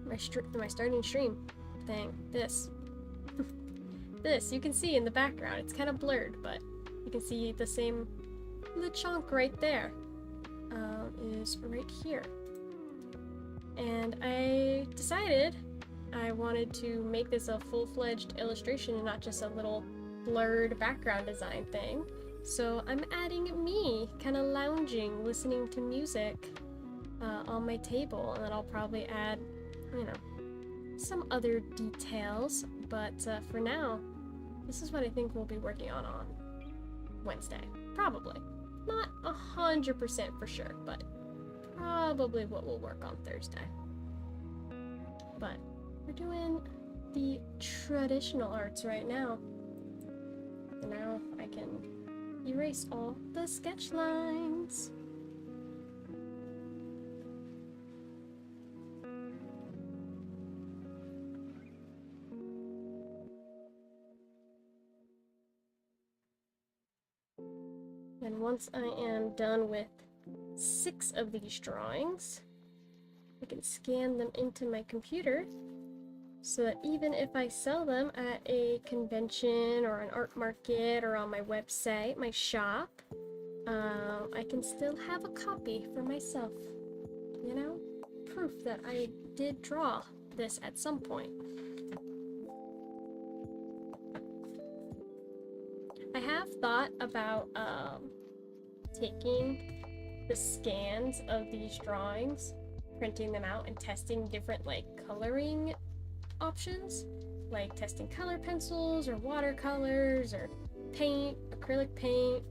My starting stream thing. This. This, you can see in the background. It's kind of blurred, but you can see the chunk right there. Is right here. And I decided I wanted to make this a full-fledged illustration and not just a little blurred background design thing. So I'm adding me kind of lounging, listening to music on my table, and then I'll probably add, you know, some other details. But for now, this is what I think we'll be working on Wednesday. Probably. Not 100% for sure, but probably what we'll work on Thursday. But we're doing the traditional arts right now. So now I can erase all the sketch lines. And once I am done with 6 of these drawings, I can scan them into my computer so that even if I sell them at a convention or an art market or on my website, my shop, I can still have a copy for myself. You know? Proof that I did draw this at some point. I have thought about taking the scans of these drawings, printing them out, and testing different like coloring options, like testing color pencils or watercolors or paint, acrylic paint,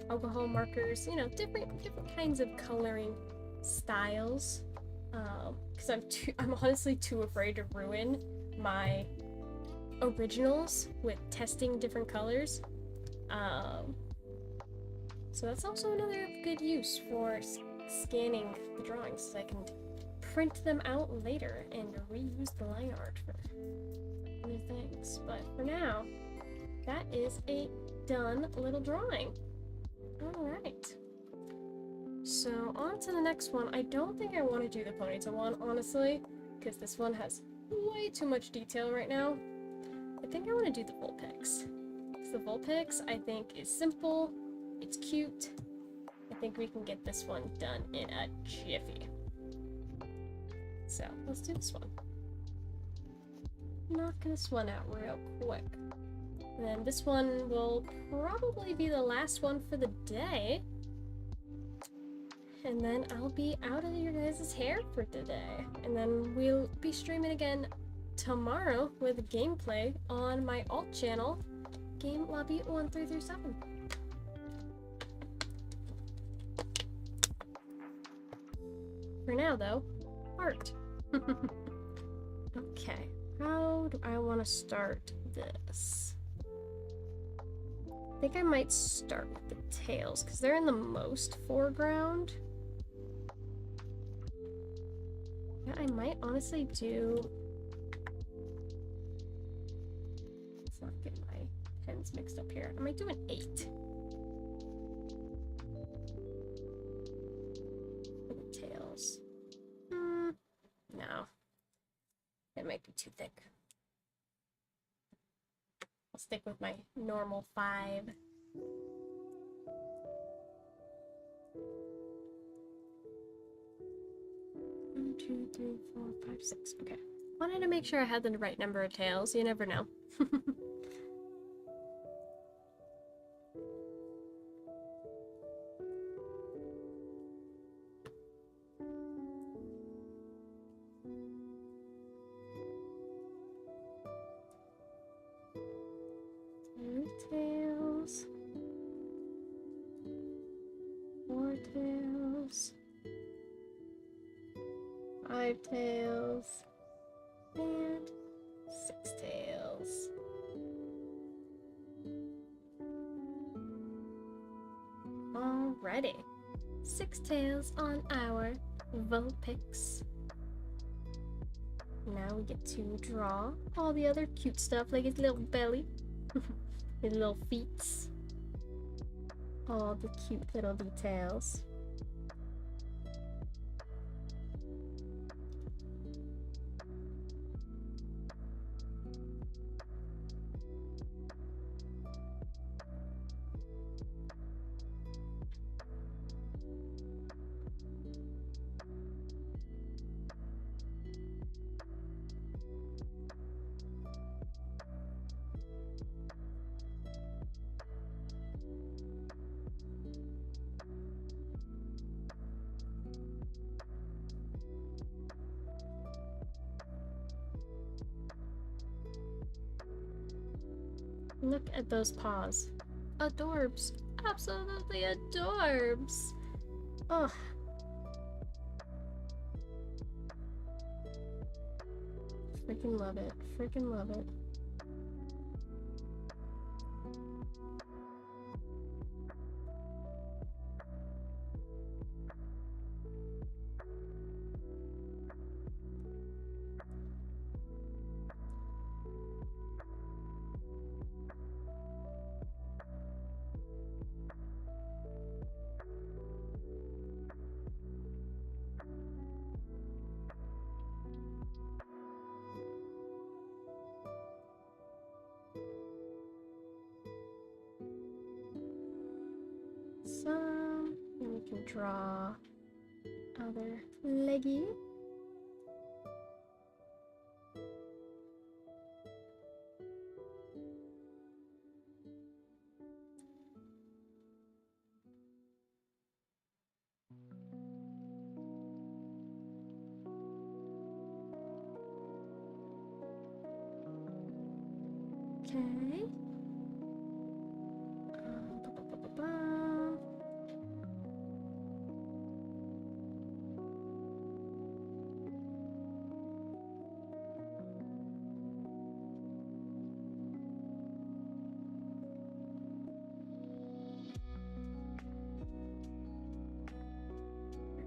alcohol markers, you know, different kinds of coloring styles. Because I'm honestly too afraid to ruin my originals with testing different colors. So that's also another good use for scanning the drawings, so I can print them out later and reuse the line art for other things. But for now, that is a done little drawing. Alright. So on to the next one. I don't think I want to do the ponytail one, honestly, because this one has way too much detail right now. I think I want to do the Vulpix. The Vulpix, I think, is simple, it's cute. I think we can get this one done in a jiffy. So, let's do this one. Knock this one out real quick. And then this one will probably be the last one for the day. And then I'll be out of your guys' hair for today. And then we'll be streaming again tomorrow with gameplay on my alt channel, Game Lobby 1337. For now, though, art. Okay, how do I want to start this? I think I might start with the tails, because they're in the most foreground. Yeah, I might honestly do... Let's not get my pens mixed up here. I might do an 8. For the tails. No. It might be too thick. I'll stick with my normal 5. One, 2, 3, 4, 5, 6. Okay. Wanted to make sure I had the right number of tails. You never know. Tails, 4 tails, 5 tails, and 6 tails. Alrighty, 6 tails on our Vulpix. Now we get to draw all the other cute stuff, like his little belly. His little feet. All the cute little details. Look at those paws. Adorbs. Absolutely adorbs. Oh. Freaking love it. Freaking love it. can draw other leggy. Okay.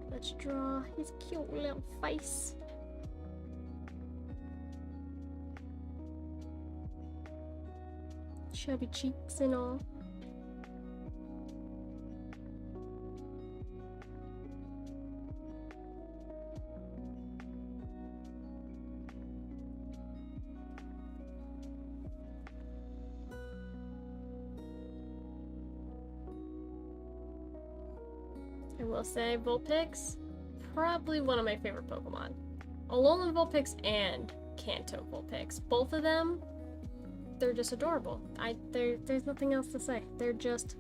Let's draw his cute little face. Chubby cheeks and all. I will say Vulpix, probably one of my favorite Pokemon. Alolan Vulpix and Kanto Vulpix. Both of them, they're just adorable. There's nothing else to say. They're just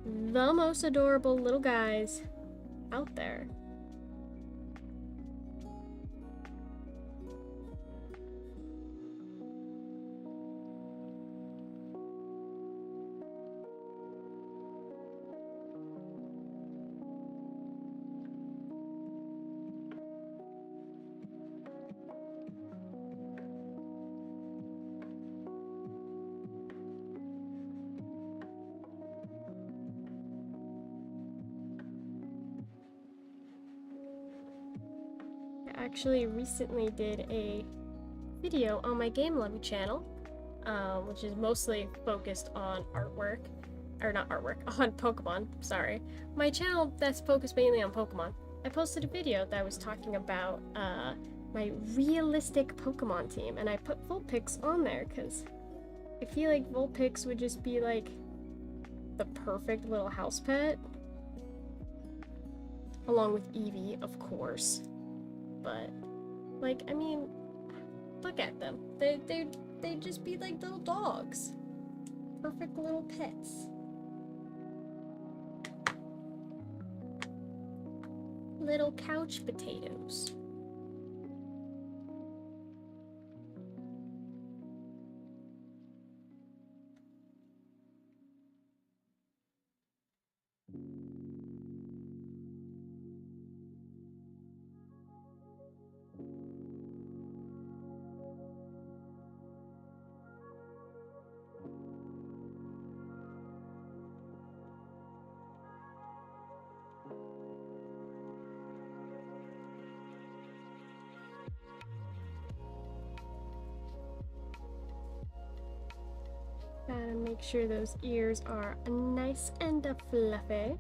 the most adorable little guys out there. I actually recently did a video on my Game Lobby channel, which is mostly focused on artwork, or not artwork, on Pokemon, sorry. My channel that's focused mainly on Pokemon. I posted a video that was talking about my realistic Pokemon team, and I put Vulpix on there because I feel like Vulpix would just be like the perfect little house pet, along with Eevee, of course. But, like, I mean, look at them. They'd just be like little dogs. Perfect little pets. Little couch potatoes. Gotta make sure those ears are nice and fluffy.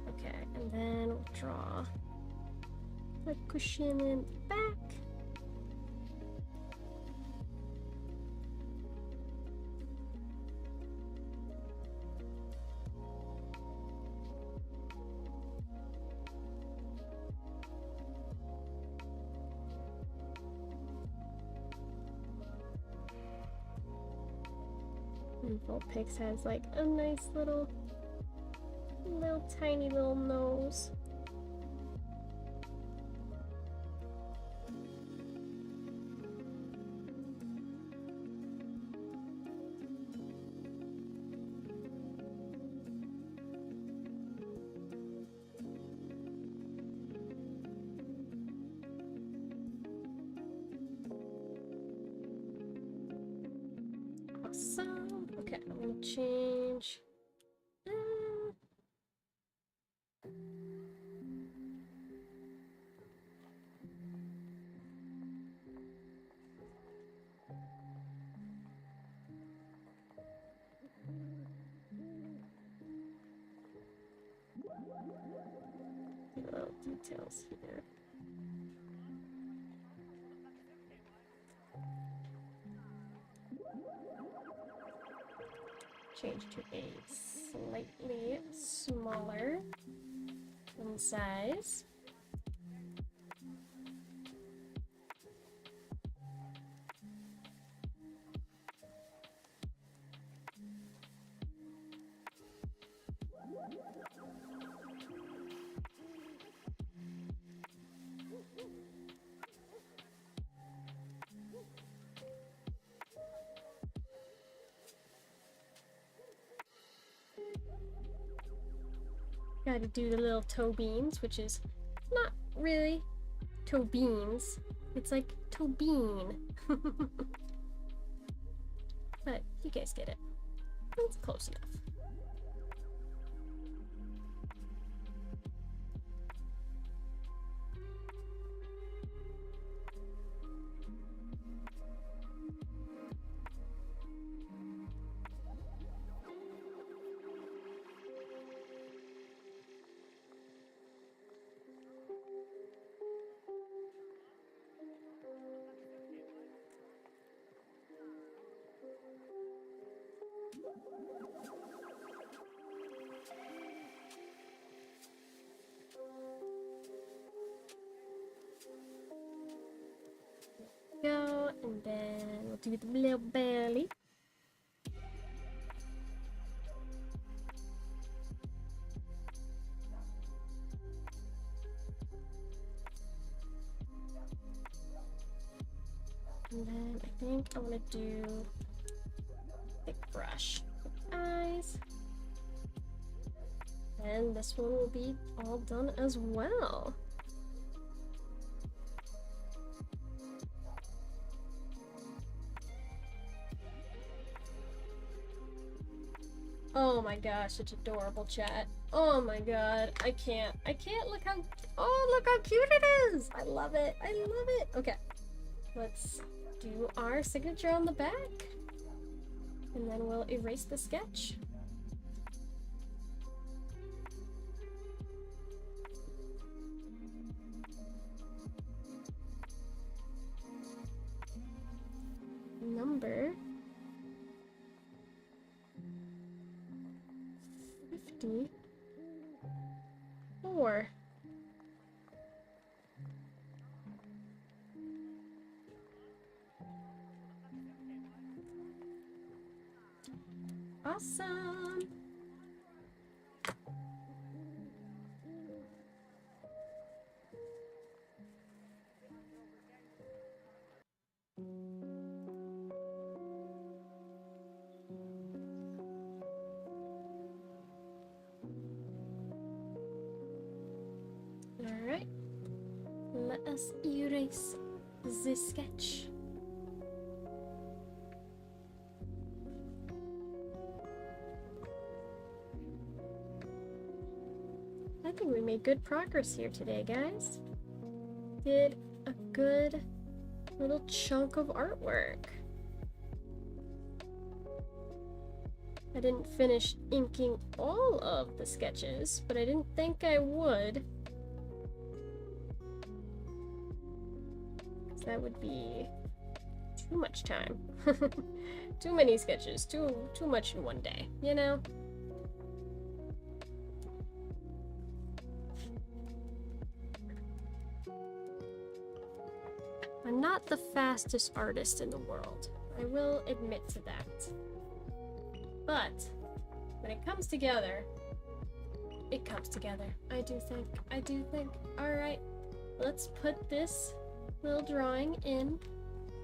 Okay, and then we'll draw the cushion in the back. And Vulpix has like a nice little tiny little nose. change. Little details here. Change to a slightly smaller in size. Gotta do the little toe beans, which is not really toe beans. It's like toe bean. But you guys get it. It's close enough. Go, and then we'll do the little belly. And then I think I want to do thick brush eyes. And this one will be all done as well. Oh my gosh, such adorable chat. Oh my god, I can't look how, oh look how cute it is. I love it, I love it. Okay, let's do our signature on the back. And then we'll erase the sketch. Number 54. Awesome. Alright, let us erase the sketch. I think we made good progress here today, guys. Did a good little chunk of artwork. I didn't finish inking all of the sketches, but I didn't think I would. That would be too much time. Too many sketches, too much in one day, you know? I'm not the fastest artist in the world. I will admit to that. But when it comes together, it comes together. I do think. Alright, let's put this little drawing in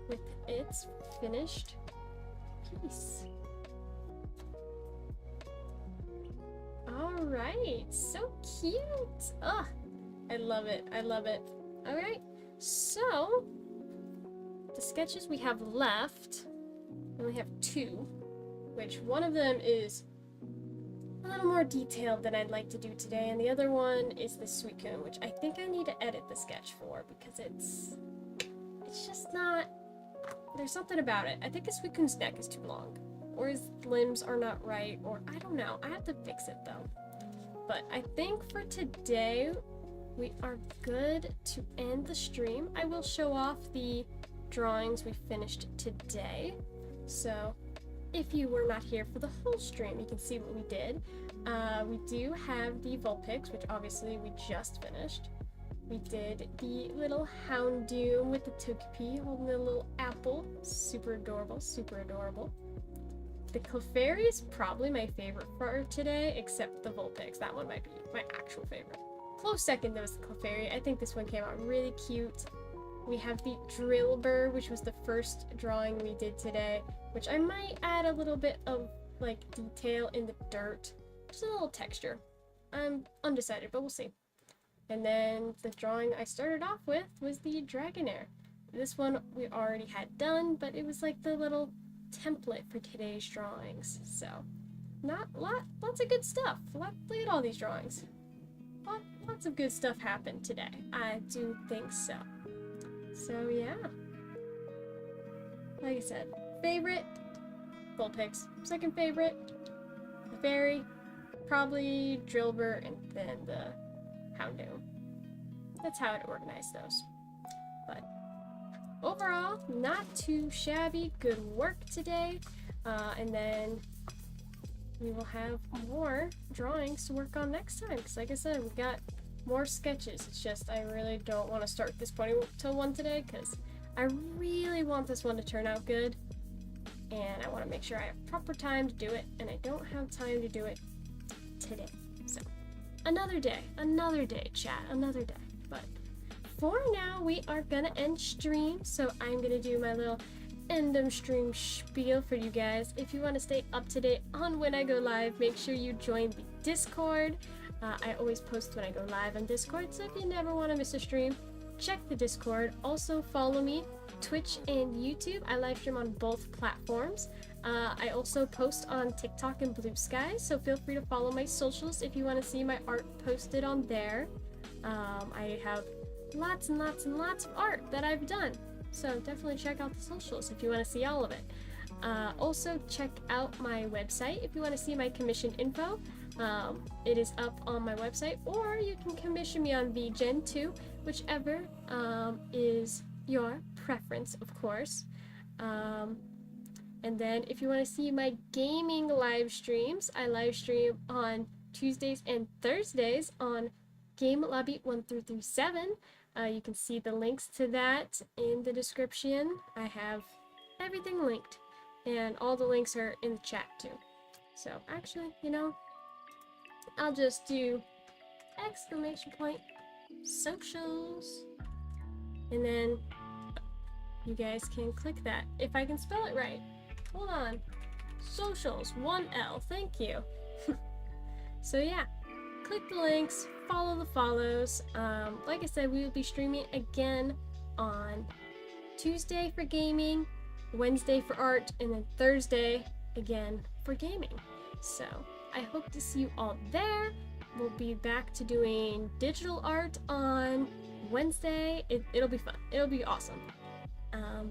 with its finished piece. Alright, so cute. Oh, I love it. I love it. Alright, so the sketches we have left, we only have 2. which one of them is a little more detailed than I'd like to do today, and the other one is the Suicune, which I think I need to edit the sketch for because it's just not, there's something about it. I think the Suicune's neck is too long, or his limbs are not right, or I don't know. I have to fix it though. But I think for today, we are good to end the stream. I will show off the drawings we finished today. So if you were not here for the whole stream, you can see what we did. We do have the Vulpix, which obviously we just finished. We did the little Houndoom with the Togepi holding a little apple. Super adorable, super adorable. The Clefairy is probably my favorite for today, except the Vulpix. That one might be my actual favorite. Close second though is the Clefairy. I think this one came out really cute. We have the Drillbur, which was the first drawing we did today, which I might add a little bit of like detail in the dirt. Just a little texture. I'm undecided, but we'll see. And then the drawing I started off with was the Dragonair. This one we already had done, but it was like the little template for today's drawings. So, lots of good stuff. Look at all these drawings. Lots of good stuff happened today. I do think so. So yeah. Like I said, favorite, Vulpix. Second favorite, the Fairy, probably Drillbur, and then the Houndoom. That's how I'd organize those. But overall, not too shabby. Good work today. And then we will have more drawings to work on next time. Because like I said, we got more sketches. It's just I really don't want to start this Ponytail one today because I really want this one to turn out good. And I want to make sure I have proper time to do it. And I don't have time to do it today. So another day, chat, another day. But for now, we are gonna end stream. So I'm gonna do my little end of stream spiel for you guys. If you want to stay up to date on when I go live, make sure you join the Discord. I always post when I go live on Discord, so if you never want to miss a stream, check the Discord. Also follow me, Twitch and YouTube. I live stream on both platforms. I also post on TikTok and Blue Sky, so feel free to follow my socials if you want to see my art posted on there. I have lots and lots and lots of art that I've done, so definitely check out the socials if you want to see all of it. Also check out my website if you want to see my commission info. It is up on my website, or you can commission me on VGen too, whichever is your preference, of course. And then if you want to see my gaming live streams, I live stream on Tuesdays and Thursdays on Game Lobby 1337. You can see the links to that in the description. I have everything linked, and all the links are in the chat too. So actually, you know, I'll just do exclamation point socials, and then you guys can click that if I can spell it right. Hold on, socials, 1L, thank you. So yeah, click the links, follow the follows. Like I said, we will be streaming again on Tuesday for gaming, Wednesday for art, and then Thursday again for gaming. So I hope to see you all there. We'll be back to doing digital art on Wednesday. It'll be fun. It'll be awesome.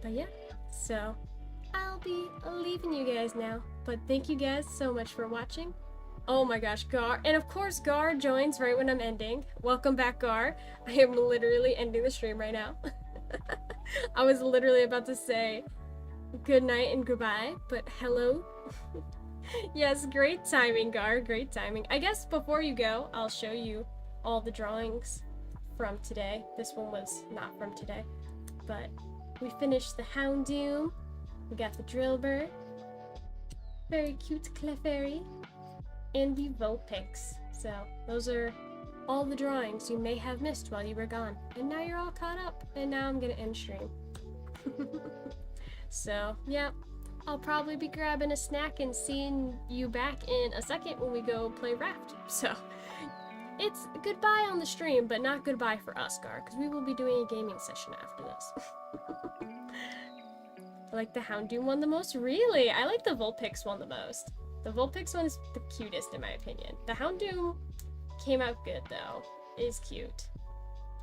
But yeah, so I'll be leaving you guys now. But thank you guys so much for watching. Oh my gosh, Gar. And of course, Gar joins right when I'm ending. Welcome back, Gar. I am literally ending the stream right now. I was literally about to say good night and goodbye, but hello. Yes, great timing, Gar. Great timing. I guess before you go, I'll show you all the drawings from today. This one was not from today, but we finished the Houndoom. We got the Drillbur. Very cute Clefairy. And the Vulpix. So those are all the drawings you may have missed while you were gone. And now you're all caught up. And now I'm gonna end stream. So yeah, I'll probably be grabbing a snack and seeing you back in a second when we go play Raft. So it's goodbye on the stream, but not goodbye for us, Gar, because we will be doing a gaming session after this. I like the Houndoom one the most. Really? I like the Vulpix one the most. The Vulpix one is the cutest in my opinion. The Houndoom came out good though. It is cute.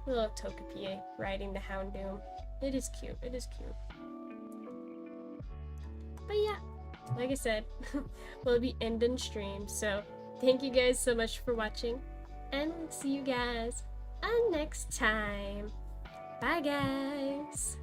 Little Togepi riding the Houndoom. It is cute. It is cute. But yeah, like I said, we'll be ending stream. So thank you guys so much for watching. And we'll see you guys next time. Bye guys.